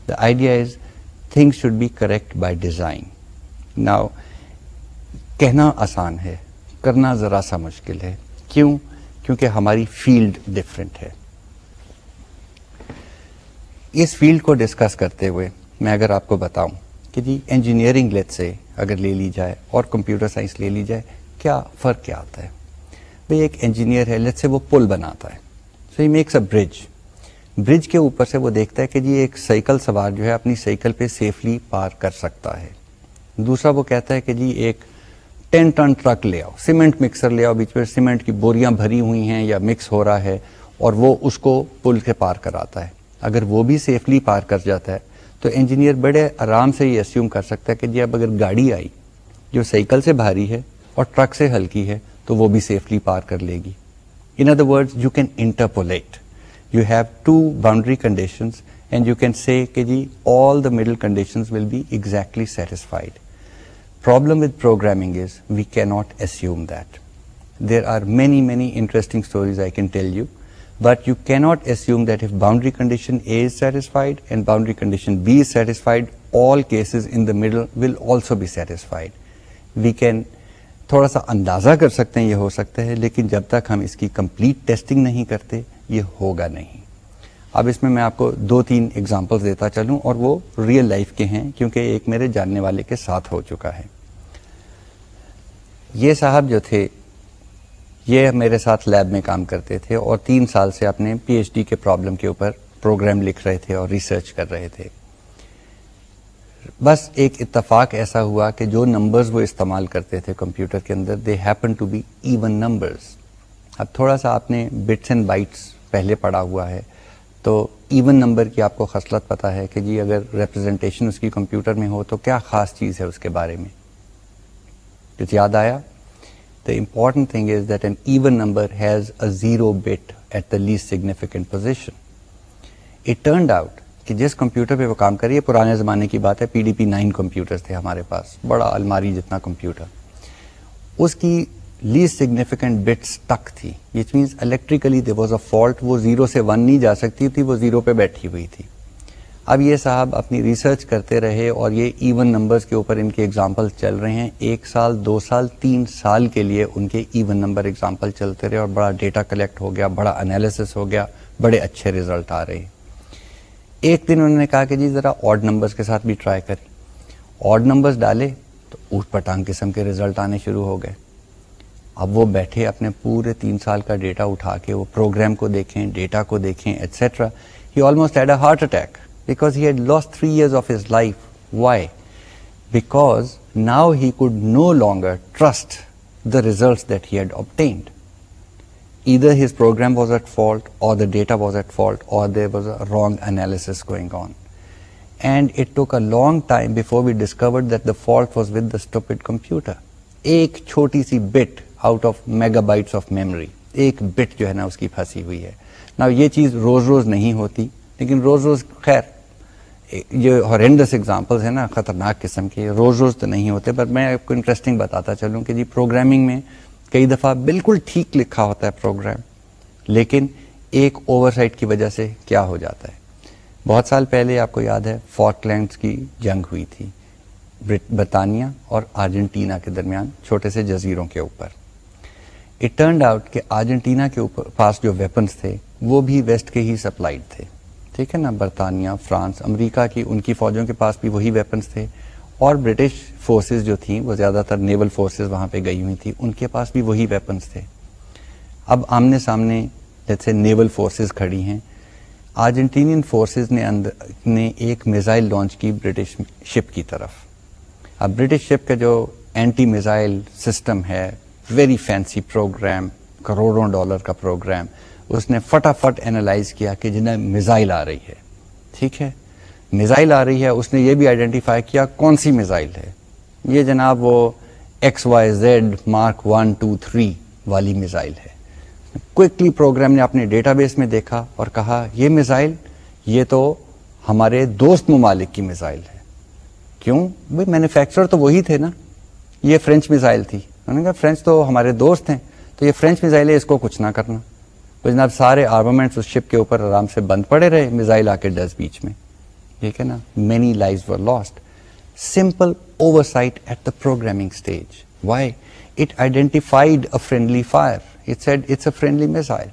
Speaker 1: The idea is things should be correct by design. Now کہنا آسان ہے, کرنا ذرا سا مشکل ہے. کیوں؟ کیونکہ ہماری فیلڈ ڈفرینٹ ہے. اس فیلڈ کو ڈسکس کرتے ہوئے میں اگر آپ کو بتاؤں کہ جی انجینئرنگ لیٹ سے اگر لے لی جائے اور کمپیوٹر سائنس لے لی جائے, کیا فرق کیا آتا ہے؟ بھئی ایک انجینئر ہے, لیٹ سے وہ پل بناتا ہے, سو ہی میکس اے برج. برج کے اوپر سے وہ دیکھتا ہے کہ جی ایک سائیکل سوار جو ہے اپنی سائیکل پہ سیفلی پار کر سکتا ہے. دوسرا وہ کہتا ہے کہ جی ایک 10 ٹن ٹرک لے آؤ, سیمنٹ مکسر لے آؤ, بیچ میں سیمنٹ کی بوریاں بھری ہوئی ہیں یا مکس ہو رہا ہے, اور وہ اس کو پل کے پار کراتا ہے. اگر وہ بھی سیفلی پار کر جاتا ہے تو انجینئر بڑے آرام سے یہ اسیوم کر سکتا ہے کہ جی اب اگر گاڑی آئی جو سائیکل سے بھاری ہے اور ٹرک سے ہلکی ہے تو وہ بھی سیفلی پار کر لے گی. In other words you can interpolate, you have 2 boundary conditions and you can say کہ جی all the middle conditions will be exactly satisfied. Problem with programming is we cannot assume that. There are many interesting stories I can tell you, but you cannot assume that if boundary condition A is satisfied and boundary condition B is satisfied, all cases in the middle will also be satisfied. We can تھوڑا سا اندازہ کر سکتے ہیں یہ ہو سکتا ہے, لیکن جب تک ہم اس کی کمپلیٹ ٹیسٹنگ نہیں کرتے یہ ہوگا نہیں. اب اس میں آپ کو 2-3 ایگزامپلز دیتا چلوں, اور وہ ریئل لائف کے ہیں کیونکہ ایک میرے جاننے والے کے ساتھ ہو چکا ہے. یہ صاحب جو تھے یہ میرے ساتھ لیب میں کام کرتے تھے اور 3 سال سے اپنے پی ایچ ڈی کے پرابلم کے اوپر پروگرام لکھ رہے تھے اور ریسرچ کر رہے تھے. بس ایک اتفاق ایسا ہوا کہ جو نمبرز وہ استعمال کرتے تھے کمپیوٹر کے اندر they happen to be even numbers. اب تھوڑا سا آپ نے بٹس اینڈ بائٹس پہلے پڑھا ہوا ہے تو ایون نمبر کی آپ کو خصلت پتہ ہے کہ جی اگر ریپرزنٹیشن اس کی کمپیوٹر میں ہو تو کیا خاص چیز ہے اس کے بارے میں. کچھ یاد آیا؟ The important thing is that an even number has a 0 bit at the least significant position. It turned out کہ جس کمپیوٹر پہ وہ کام کریے پرانے زمانے کی بات ہے PDP 9 کمپیوٹرز تھے ہمارے پاس, بڑا الماری جتنا کمپیوٹر, اس کی لیسٹ سگنیفیکنٹ بٹ اسٹک تھی, which means electrically there was a fault, وہ 0 سے 1 نہیں جا سکتی تھی, وہ 0 پہ بیٹھی ہوئی تھی. اب یہ صاحب اپنی ریسرچ کرتے رہے اور یہ ایون نمبرز کے اوپر ان کے ایگزامپل چل رہے ہیں. 1 سال 2 سال 3 سال کے لیے ان کے ایون نمبر ایگزامپل چلتے رہے اور بڑا ڈیٹا کلیکٹ ہو گیا, بڑا انالیسس ہو گیا, بڑے اچھے ریزلٹ آ رہے ہیں. ایک دن انہوں نے کہا کہ جی ذرا آڈ نمبرز کے ساتھ بھی ٹرائی کریں. آڈ نمبرز ڈالے تو اوٹ پٹانگ قسم کے ریزلٹ آنے شروع ہو گئے. اب وہ بیٹھے اپنے پورے 3 سال کا ڈیٹا اٹھا کے وہ پروگرام کو دیکھیں, ڈیٹا کو دیکھیں et cetera. He almost had a heart attack because he had lost 3 years of his life. Why? Because now he could no longer trust the results that he had obtained. Either his program was at fault or the data was at fault or there was a wrong analysis going on. And it took a long time before we discovered that the fault was with the stupid computer. ایک چھوٹی سی bit out of megabytes of memory, ایک bit جو ہے نا اس کی پھنسی ہوئی ہے. Now یہ چیز روز روز نہیں ہوتی, لیکن روز روز خیر یہ ہارینڈس ایگزامپلز ہیں نا خطرناک قسم کے, روز روز تو نہیں ہوتے. پر میں آپ کو انٹرسٹنگ بتاتا چلوں کہ جی پروگرامنگ میں کئی دفعہ بالکل ٹھیک لکھا ہوتا ہے پروگرام, لیکن ایک اوور سائٹ کی وجہ سے کیا ہو جاتا ہے. بہت سال پہلے آپ کو یاد ہے فاکلینڈز کی جنگ ہوئی تھی برطانیہ اور ارجنٹینا کے درمیان, چھوٹے سے جزیروں کے اوپر. اٹ ٹرنڈ آؤٹ کہ ارجنٹینا کے اوپر پاس جو ویپنز تھے وہ بھی ویسٹ کے ہی سپلائڈ تھے, ٹھیک ہے نا. برطانیہ, فرانس, امریکہ کی ان کی فوجوں کے پاس بھی وہی ویپنز تھے, اور برٹش فورسز جو تھیں وہ زیادہ تر نیول فورسز وہاں پہ گئی ہوئی تھیں, ان کے پاس بھی وہی ویپنز تھے. اب آمنے سامنے جیسے نیول فورسز کھڑی ہیں, ارجنٹینین فورسز نے ایک میزائل لانچ کی برٹش شپ کی طرف. اب برٹش شپ کا جو اینٹی میزائل سسٹم ہے, ویری فینسی پروگرام, کروڑوں ڈالر کا پروگرام, اس نے فٹافٹ اینالائز کیا کہ جنہیں میزائل آ رہی ہے, ٹھیک ہے میزائل آ رہی ہے, اس نے یہ بھی آئیڈینٹیفائی کیا کون سی میزائل ہے. یہ جناب وہ XYZ Mark 1 2 3 والی میزائل ہے. کوئکلی پروگرام نے اپنے ڈیٹا بیس میں دیکھا اور کہا یہ میزائل یہ تو ہمارے دوست ممالک کی میزائل ہے. کیوں بھائی, مینوفیکچرر تو وہی تھے نا, یہ فرینچ میزائل تھی. انہوں نے کہا فرینچ تو ہمارے دوست ہیں تو یہ فرینچ میزائل ہے, اس کو کچھ نہ کرنا. تو جناب سارے آرمامنٹس اس شپ کے اوپر آرام سے بند پڑے رہے, میزائل آ کے ڈس بیچ میں, ٹھیک ہے نا. Many lives were lost. Simple oversight at the programming stage. Why? It identified a friendly fire. It said it's a friendly missile.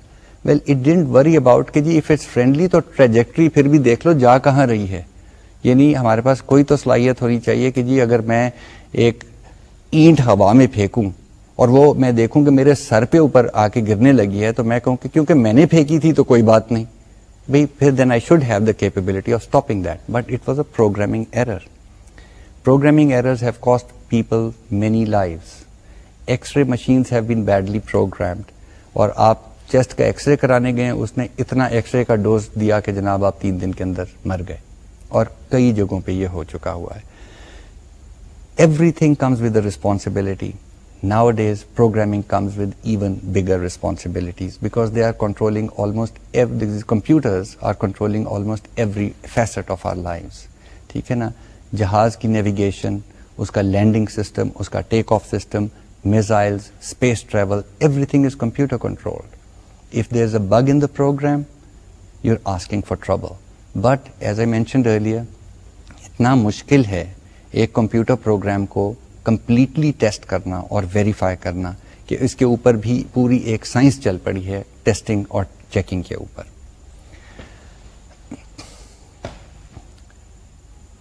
Speaker 1: Well it didn't worry about کہ جی اف اٹس فرینڈلی تو trajectory پھر بھی دیکھ لو جا کہاں رہی ہے. یعنی ہمارے پاس کوئی تو صلاحیت ہونی چاہیے کہ جی اگر میں ایک اینٹ ہوا میں پھینکوں اور وہ میں دیکھوں کہ میرے سر پہ اوپر آ کے گرنے لگی ہے تو میں کہوں کہ کیونکہ میں نے پھینکی تھی تو کوئی بات نہیں بھائی, پھر then I should have the capability of stopping that. But it was a programming error. Programming errors have cost people many lives. X ray machines have been badly programmed, اور آپ چیسٹ کا ایکس رے کرانے گئے, اس نے اتنا X ray کا dose دیا کہ جناب آپ 3 دن کے اندر مر گئے, اور کئی جگہوں پہ یہ ہو چکا ہوا ہے. Every thing comes with a responsibility. Nowadays, programming comes with even bigger responsibilities because they are controlling these computers are controlling almost every facet of our lives. ٹھیک ہے نا. جہاز کی نیویگیشن, اس کا لینڈنگ سسٹم, اس کا take off system, missiles, space travel, everything is computer controlled. If there is a bug in the program, you're asking for trouble. But as I mentioned earlier, اتنا مشکل ہے ایک کمپیوٹر پروگرام کو completely test کرنا اور verify کرنا کہ اس کے اوپر بھی پوری ایک سائنس چل پڑی ہے ٹیسٹنگ اور چیکنگ کے اوپر.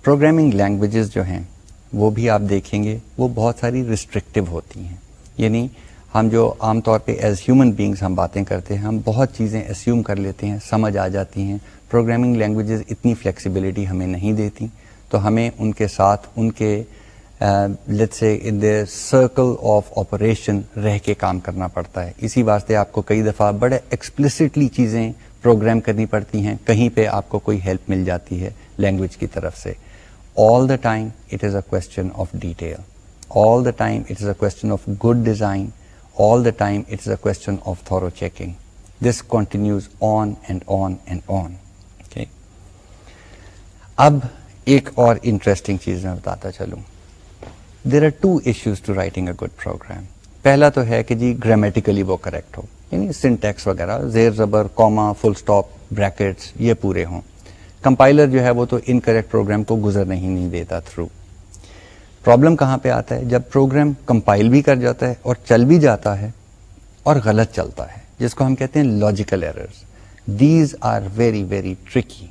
Speaker 1: پروگرامنگ لینگویجز جو ہیں وہ بھی آپ دیکھیں گے وہ بہت ساری ریسٹرکٹیو ہوتی ہیں. یعنی ہم جو عام طور پہ ایز ہیومن بینگز ہم باتیں کرتے ہیں، ہم بہت چیزیں اسیوم کر لیتے ہیں، سمجھ آ جاتی ہیں. پروگرامنگ لینگویجز اتنی فلیکسیبلٹی ہمیں نہیں دیتی، تو ہمیں ان کے ساتھ ان کے let's say in the circle of operation رہ کے کام کرنا پڑتا ہے. اسی واسطے آپ کو کئی دفعہ بڑے ایکسپلسٹلی چیزیں پروگرام کرنی پڑتی ہیں، کہیں پہ آپ کو کوئی ہیلپ مل جاتی ہے لینگویج کی طرف سے. All the time it is a question of detail, all the time it is a question of good design, all the time it is a question of thorough checking. This continues on and on and on. Okay. اب ایک اور interesting چیز میں بتاتا چلوں. There are two issues to writing a good program. پہلا تو ہے کہ جی گرامیٹیکلی وہ کریکٹ ہو، یعنی سنٹیکس وغیرہ، زیر زبر، کوما، فل سٹاپ، بریکٹس یہ پورے ہوں. کمپائلر جو ہے وہ تو انکریکٹ پروگرام کو گزرنے ہی نہیں دیتا تھرو. پرابلم کہاں پہ آتا ہے؟ جب پروگرام کمپائل بھی کر جاتا ہے اور چل بھی جاتا ہے اور غلط چلتا ہے، جس کو ہم کہتے ہیں logical errors. These are very very tricky.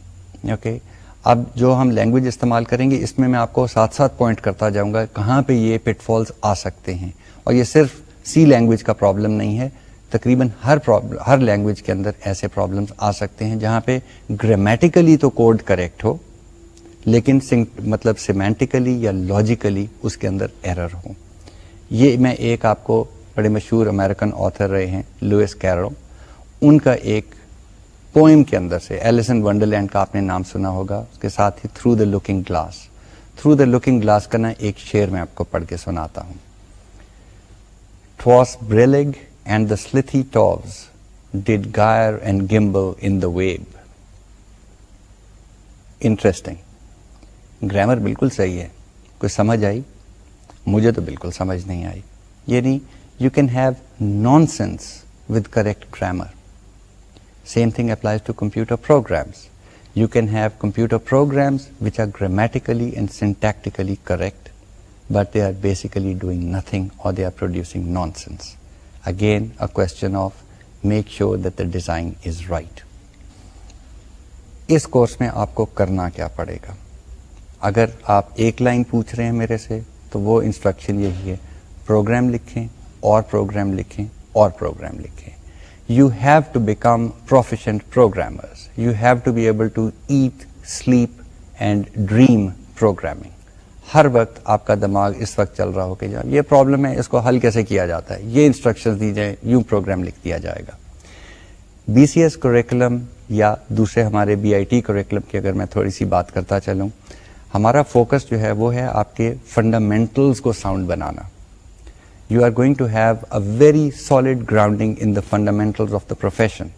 Speaker 1: Okay, اب جو ہم لینگویج استعمال کریں گے اس میں آپ کو ساتھ ساتھ پوائنٹ کرتا جاؤں گا کہاں پہ یہ پٹ فالز آ سکتے ہیں. اور یہ صرف سی لینگویج کا پرابلم نہیں ہے، تقریباً ہر لینگویج کے اندر ایسے پرابلمس آ سکتے ہیں جہاں پہ گرامیٹیکلی تو کوڈ کریکٹ ہو لیکن مطلب سیمینٹیکلی یا لاجیکلی اس کے اندر ایرر ہو. یہ میں ایک آپ کو بڑے مشہور امریکن آتھر رہے ہیں لوئس کیرول، ان کا ایک پوئم کے اندر سے، ایلس ان ونڈرلینڈ کا آپ نے نام سنا ہوگا، اس کے ساتھ ہی through the looking glass. Through the looking glass کا نا ایک شعر میں آپ کو پڑھ کے سناتا ہوں. "'Twas brillig and the slithy toves did gyre and gimble in the wave." Interesting. Grammar بالکل صحیح ہے. کوئی سمجھ آئی؟ مجھے تو بالکل سمجھ نہیں آئی. یعنی you can have nonsense with correct grammar. Same thing applies to computer programs. You can have computer programs which are grammatically and syntactically correct, but they are basically doing nothing or they are producing nonsense. Again, a question of make sure that the design is right. اس کورس میں آپ کو کرنا کیا پڑے گا؟ اگر آپ ایک لائن پوچھ رہے ہیں میرے سے تو وہ انسٹرکشن یہی ہے، پروگرام لکھیں اور پروگرام لکھیں اور پروگرام لکھیں. You have to become proficient programmers. You have to be able to eat, sleep and dream programming. ہر وقت آپ کا دماغ اس وقت چل رہا ہو کہ یہ پرابلم ہے، اس کو حل کیسے کیا جاتا ہے، یہ انسٹرکشنز دی جائیں، یوں پروگرام لکھ دیا جائے گا. بی سی ایس کریکولم یا دوسرے ہمارے بی آئی ٹی کریکولم کی اگر میں تھوڑی سی بات کرتا چلوں، ہمارا فوکس جو ہے وہ ہے آپ کے فنڈامنٹلز کو sound banana. You are going to have a very solid grounding in the fundamentals of the profession.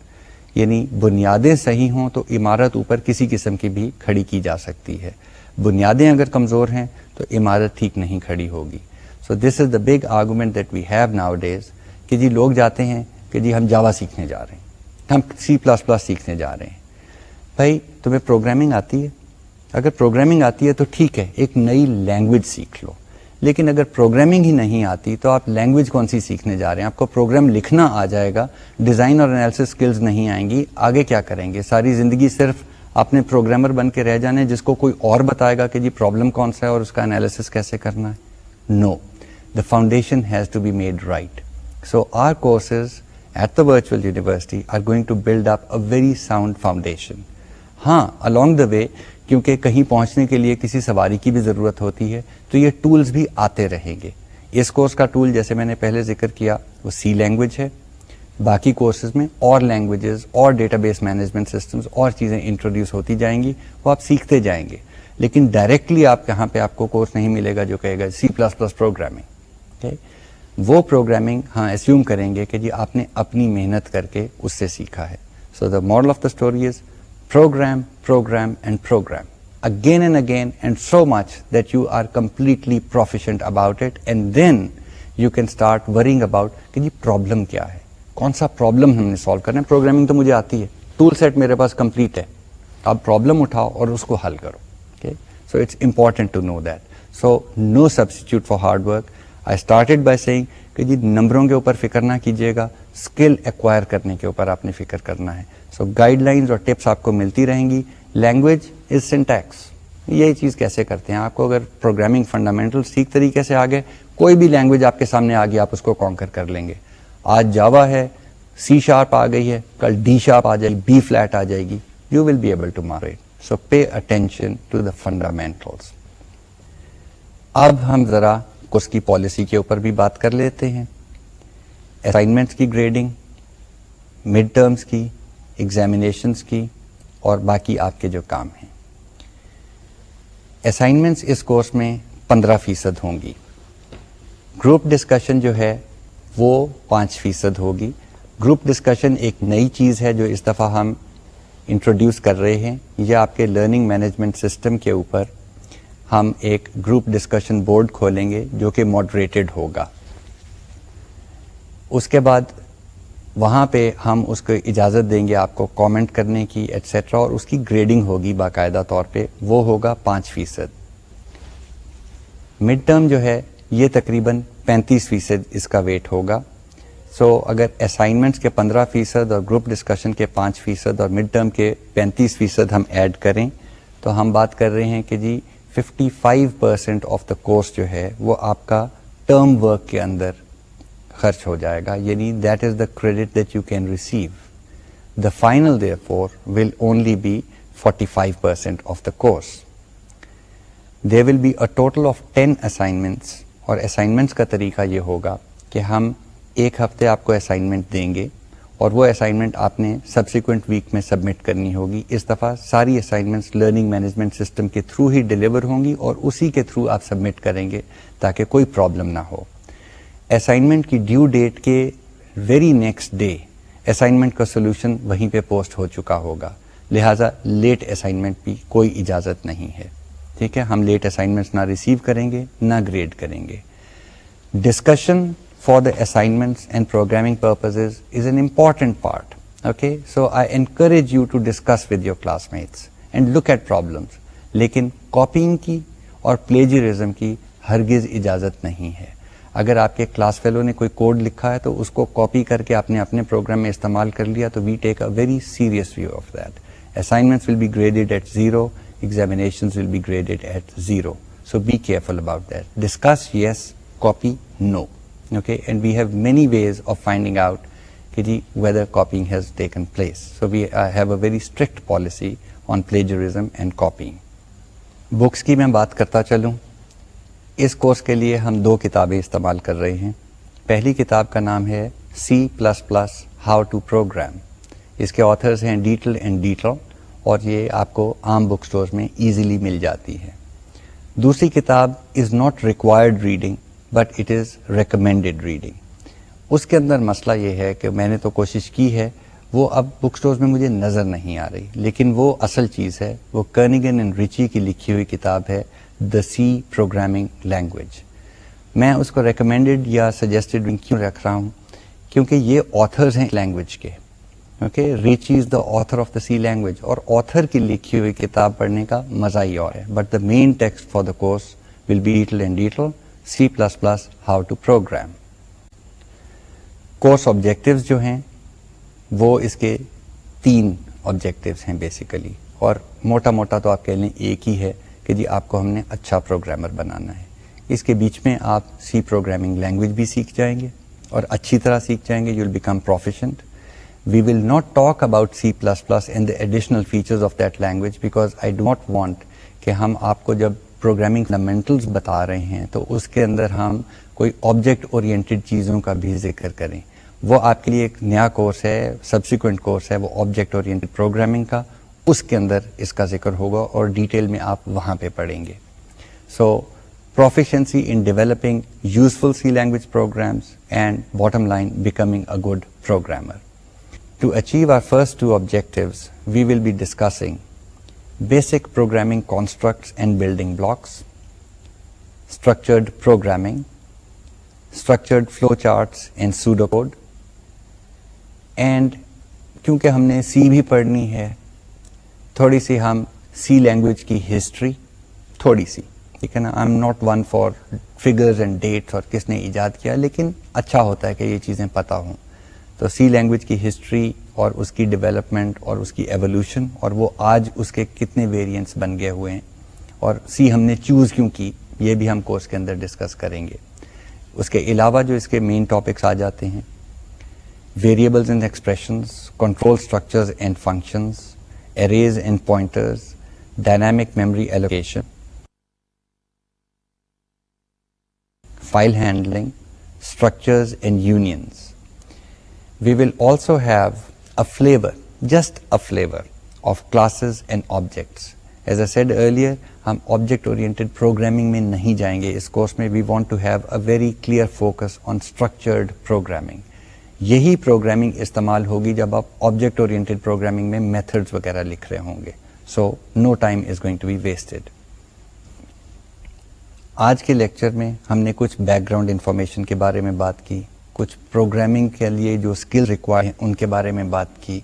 Speaker 1: یعنی بنیادیں صحیح ہوں تو عمارت اوپر کسی قسم کی بھی کھڑی کی جا سکتی ہے. بنیادیں اگر کمزور ہیں تو عمارت ٹھیک نہیں کھڑی ہوگی. So this is the big argument that we have nowadays کہ جی لوگ جاتے ہیں کہ جی ہم جاوا سیکھنے جا رہے ہیں، ہم C++ سیکھنے جا رہے ہیں. بھائی تمہیں پروگرامنگ آتی ہے؟ اگر پروگرامنگ آتی ہے تو ٹھیک ہے، ایک نئی لینگویج سیکھ لو. لیکن اگر پروگرامنگ ہی نہیں آتی تو آپ لینگویج کون سی سیکھنے جا رہے ہیں؟ آپ کو پروگرام لکھنا آ جائے گا، ڈیزائن اور انالیسس سکلز نہیں آئیں گی، آگے کیا کریں گے؟ ساری زندگی صرف اپنے پروگرامر بن کے رہ جانے جس کو کوئی اور بتائے گا کہ جی پرابلم کون سا ہے اور اس کا انالیسس کیسے کرنا ہے. No, the foundation has to be made right. So our courses at the virtual university are going to build up a very sound foundation. ہاں، along the way کیونکہ کہیں پہنچنے کے لیے کسی سواری کی بھی ضرورت ہوتی ہے تو یہ ٹولز بھی آتے رہیں گے. اس کورس کا ٹول جیسے میں نے پہلے ذکر کیا وہ سی لینگویج ہے. باقی کورسز میں اور لینگویجز اور ڈیٹا بیس مینجمنٹ سسٹمز اور چیزیں انٹروڈیوس ہوتی جائیں گی، وہ آپ سیکھتے جائیں گے. لیکن ڈائریکٹلی آپ یہاں پہ آپ کو کورس نہیں ملے گا جو کہے گا C++ پروگرامنگ. وہ پروگرامنگ ہاں اسیوم کریں گے کہ جی آپ نے اپنی محنت کر کے اس سے سیکھا ہے. So the moral of the story is program, program and program again and again and so much that you are completely proficient about it, and then you can start worrying about کہ جی problem کیا ہے، کون سا problem ہم نے solve کرنا ہے. Programming تو مجھے آتی ہے، ٹول سیٹ میرے پاس کمپلیٹ ہے، اب پرابلم اٹھاؤ اور اس کو حل کرو. So it's important to know that. So no substitute for hard work. I started by saying کہ جی نمبروں کے اوپر فکر نہ کیجیے گا، اسکل ایکوائر کرنے کے اوپر آپ نے فکر کرنا ہے. سو گائیڈ لائنز اور ٹپس آپ کو ملتی رہیں گی. Language is syntax. یہی چیز کیسے کرتے ہیں؟ آپ کو اگر پروگرامنگ فنڈامنٹل ٹھیک طریقے سے آ گئے، کوئی بھی لینگویج آپ کے سامنے آ گئی آپ اس کو کانکر کر لیں گے. آج جاوا ہے, سی شارپ آ گئی ہے, کل ڈی شارپ آ جائے گی, بی فلیٹ آ جائے گی. You will be able to migrate. So pay attention to the fundamentals. اب ہم ذرا کورس کی پالیسی کے اوپر بھی بات کر لیتے ہیں. اسائنمنٹس کی گریڈنگ, مڈ ٹرمز کی, ایگزامینیشنس کی اور باقی آپ کے جو کام ہیں. اسائنمنٹس اس کورس میں 15% ہوں گی. گروپ ڈسکشن جو ہے وہ 5% ہوگی. گروپ ڈسکشن ایک نئی چیز ہے جو اس دفعہ ہم انٹروڈیوس کر رہے ہیں. یہ آپ کے لرننگ مینجمنٹ سسٹم کے اوپر ہم ایک گروپ ڈسکشن بورڈ کھولیں گے جو کہ ماڈریٹڈ ہوگا. اس کے بعد وہاں پہ ہم اس کو اجازت دیں گے آپ کو کامنٹ کرنے کی ایٹسیٹرا, اور اس کی گریڈنگ ہوگی باقاعدہ طور پہ, وہ ہوگا 5%. مڈ ٹرم جو ہے یہ تقریباً 35% اس کا ویٹ ہوگا. سو اگر اسائنمنٹس کے 15% اور گروپ ڈسکشن کے 5% اور مڈ ٹرم کے 35% ہم ایڈ کریں تو ہم بات کر رہے ہیں کہ جی 55% آف دا کورس جو ہے وہ آپ کا ٹرم ورک کے اندر خرچ ہو جائے گا. یعنی that is the credit that you can receive. The final therefore will only be 45% of the course. There will be a total of 10 assignments, اور اسائنمنٹس کا طریقہ یہ ہوگا کہ ہم ایک ہفتے آپ کو اسائنمنٹ دیں گے اور وہ اسائنمنٹ آپ نے سبسیکوینٹ ویک میں سبمٹ کرنی ہوگی. اس دفعہ ساری اسائنمنٹس لرننگ مینجمنٹ سسٹم کے تھرو ہی ڈلیور ہوں گی اور اسی کے تھرو آپ سبمٹ کریں گے تاکہ کوئی پرابلم نہ ہو. اسائنمنٹ کی ڈیو ڈیٹ کے ویری نیکسٹ ڈے اسائنمنٹ کا سولوشن وہیں پہ پوسٹ ہو چکا ہوگا, لہٰذا لیٹ اسائنمنٹ بھی کوئی اجازت نہیں ہے. ٹھیک ہے, ہم لیٹ اسائنمنٹس نہ ریسیو کریں گے نہ گریڈ کریں گے. Discussion for the assignments and programming purposes is an important part. Okay, so I encourage you to discuss with your classmates and look at problems. لیکن copying کی اور plagiarism کی ہرگز اجازت نہیں ہے. اگر آپ کے کلاس فیلو نے کوئی کوڈ لکھا ہے تو اس کو کاپی کر کے آپ نے اپنے پروگرام میں استعمال کر لیا تو we take a very serious view of that. Assignments will be graded at 0, examinations will be graded at 0. So be careful about that. Discuss yes, copy no. Okay, and we have many ways of finding out whether copying has taken place. So we have a very strict policy on plagiarism and copying. Books کی میں بات کرتا چلوں. اس course کے لیے ہم 2 کتابیں استعمال کر رہے ہیں. پہلی کتاب کا نام ہے C++ How to Program. اس کے آتھرز ہیں ڈیٹل اینڈ ڈیٹل, اور یہ آپ کو عام بک سٹورز میں ایزیلی مل جاتی ہے. دوسری کتاب is not required reading but it is recommended reading. اس کے اندر مسئلہ یہ ہے کہ میں نے تو کوشش کی ہے, وہ اب بک سٹورز میں مجھے نظر نہیں آ رہی, لیکن وہ اصل چیز ہے. وہ کرنیگن اینڈ ریچی کی لکھی ہوئی کتاب ہے دا سی پروگرامنگ لینگویج. میں اس کو ریکمینڈیڈ یا سجیسٹڈ کیوں رکھ رہا ہوں, کیونکہ یہ آتھرز ہیں لینگویج کے. Okay, Ritchie is the author of the C language, اور آتھر کی لکھی ہوئی کتاب پڑھنے کا مزہ ہی اور ہے. But the main text for the course will be Deitel and Deitel C++ How to Program. Course objectives جو ہیں وہ اس کے 3 آبجیکٹیوز ہیں بیسیکلی, اور موٹا موٹا تو آپ کہہ لیں ایک ہی ہے کہ جی آپ کو ہم نے اچھا پروگرامر بنانا ہے. اس کے بیچ میں آپ سی پروگرامنگ لینگویج بھی سیکھ جائیں گے اور اچھی طرح سیکھ جائیں گے. You will become proficient. We will not talk about C++ and the additional features of that language because I do not want کہ ہم آپ کو جب پروگرامنگ فنڈامنٹلز بتا رہے ہیں تو اس کے اندر ہم کوئی آبجیکٹ اورینٹڈ چیزوں کا بھی ذکر کریں. وہ آپ کے لیے ایک نیا کورس ہے, سبسیکوینٹ کورس ہے, وہ آبجیکٹ اورینٹڈ پروگرامنگ کا. اس کے اندر اس کا ذکر ہوگا اور ڈیٹیل میں آپ وہاں پہ پڑھیں گے. سو proficiency in developing useful C language programs, and bottom line, becoming a good programmer. To achieve our first 2 objectives, we will be discussing basic programming constructs and building blocks, structured programming, structured flowcharts and pseudocode, and کیونکہ ہم نے C بھی پڑھنی ہے, تھوڑی سی ہم C language کی history تھوڑی سی, ٹھیک ہے نا. I am not one for figures and dates اور کس نے ایجاد کیا, لیکن اچھا ہوتا ہے کہ یہ چیزیں پتہ ہوں. تو سی لینگویج کی ہسٹری اور اس کی ڈیولپمنٹ اور اس کی ایولیوشن, اور وہ آج اس کے کتنے ویریئنٹس بن گئے ہوئے ہیں, اور سی ہم نے چوز کیوں کی, یہ بھی ہم کورس کے اندر ڈسکس کریں گے. اس کے علاوہ جو اس کے مین ٹاپکس آ جاتے ہیں variables and expressions, control structures and functions, arrays and pointers, dynamic memory allocation, file handling, structures and unions. We will also have a flavor, just a flavor of classes and objects. As I said earlier, ہم object oriented programming میں نہیں جائیں گے اس کورس میں. We want to have a very clear focus on structured programming. یہی programming استعمال ہوگی جب آپ آبجیکٹ اورینٹیڈ پروگرامنگ میں میتھڈز وغیرہ لکھ رہے ہوں گے. So no time is going to be wasted. آج کے لیکچر میں ہم نے کچھ بیک گراؤنڈ انفارمیشن کے بارے میں بات کی, کچھ پروگرامنگ کے لیے جو اسکل ریکوائر ہیں ان کے بارے میں بات کی,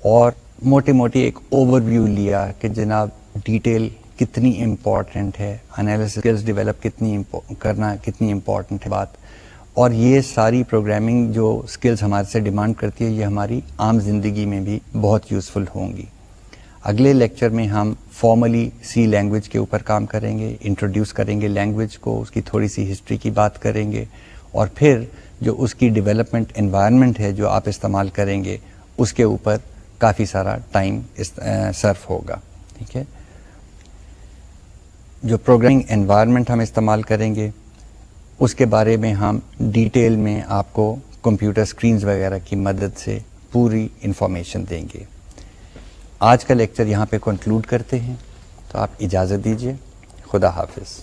Speaker 1: اور موٹی موٹی ایک اوور ویو لیا کہ جناب ڈیٹیل کتنی امپورٹنٹ ہے, انالیسس اسکلز ڈیولپ کرنا کتنی امپورٹنٹ ہے بات. اور یہ ساری پروگرامنگ جو اسکلز ہمارے سے ڈیمانڈ کرتی ہے یہ ہماری عام زندگی میں بھی بہت یوزفل ہوں گی. اگلے لیکچر میں ہم فارملی سی لینگویج کے اوپر کام کریں گے, انٹروڈیوس کریں گے لینگویج کو, اس کی تھوڑی سی ہسٹری کی بات کریں گے, اور پھر جو اس کی ڈیولپمنٹ انوائرمنٹ ہے جو آپ استعمال کریں گے اس کے اوپر کافی سارا ٹائم صرف ہوگا. ٹھیک ہے, جو پروگرامنگ انوائرمنٹ ہم استعمال کریں گے اس کے بارے میں ہم ڈیٹیل میں آپ کو کمپیوٹر اسکرینز وغیرہ کی مدد سے پوری انفارمیشن دیں گے. آج کا لیکچر یہاں پہ کنکلوڈ کرتے ہیں, تو آپ اجازت دیجیے. خدا حافظ.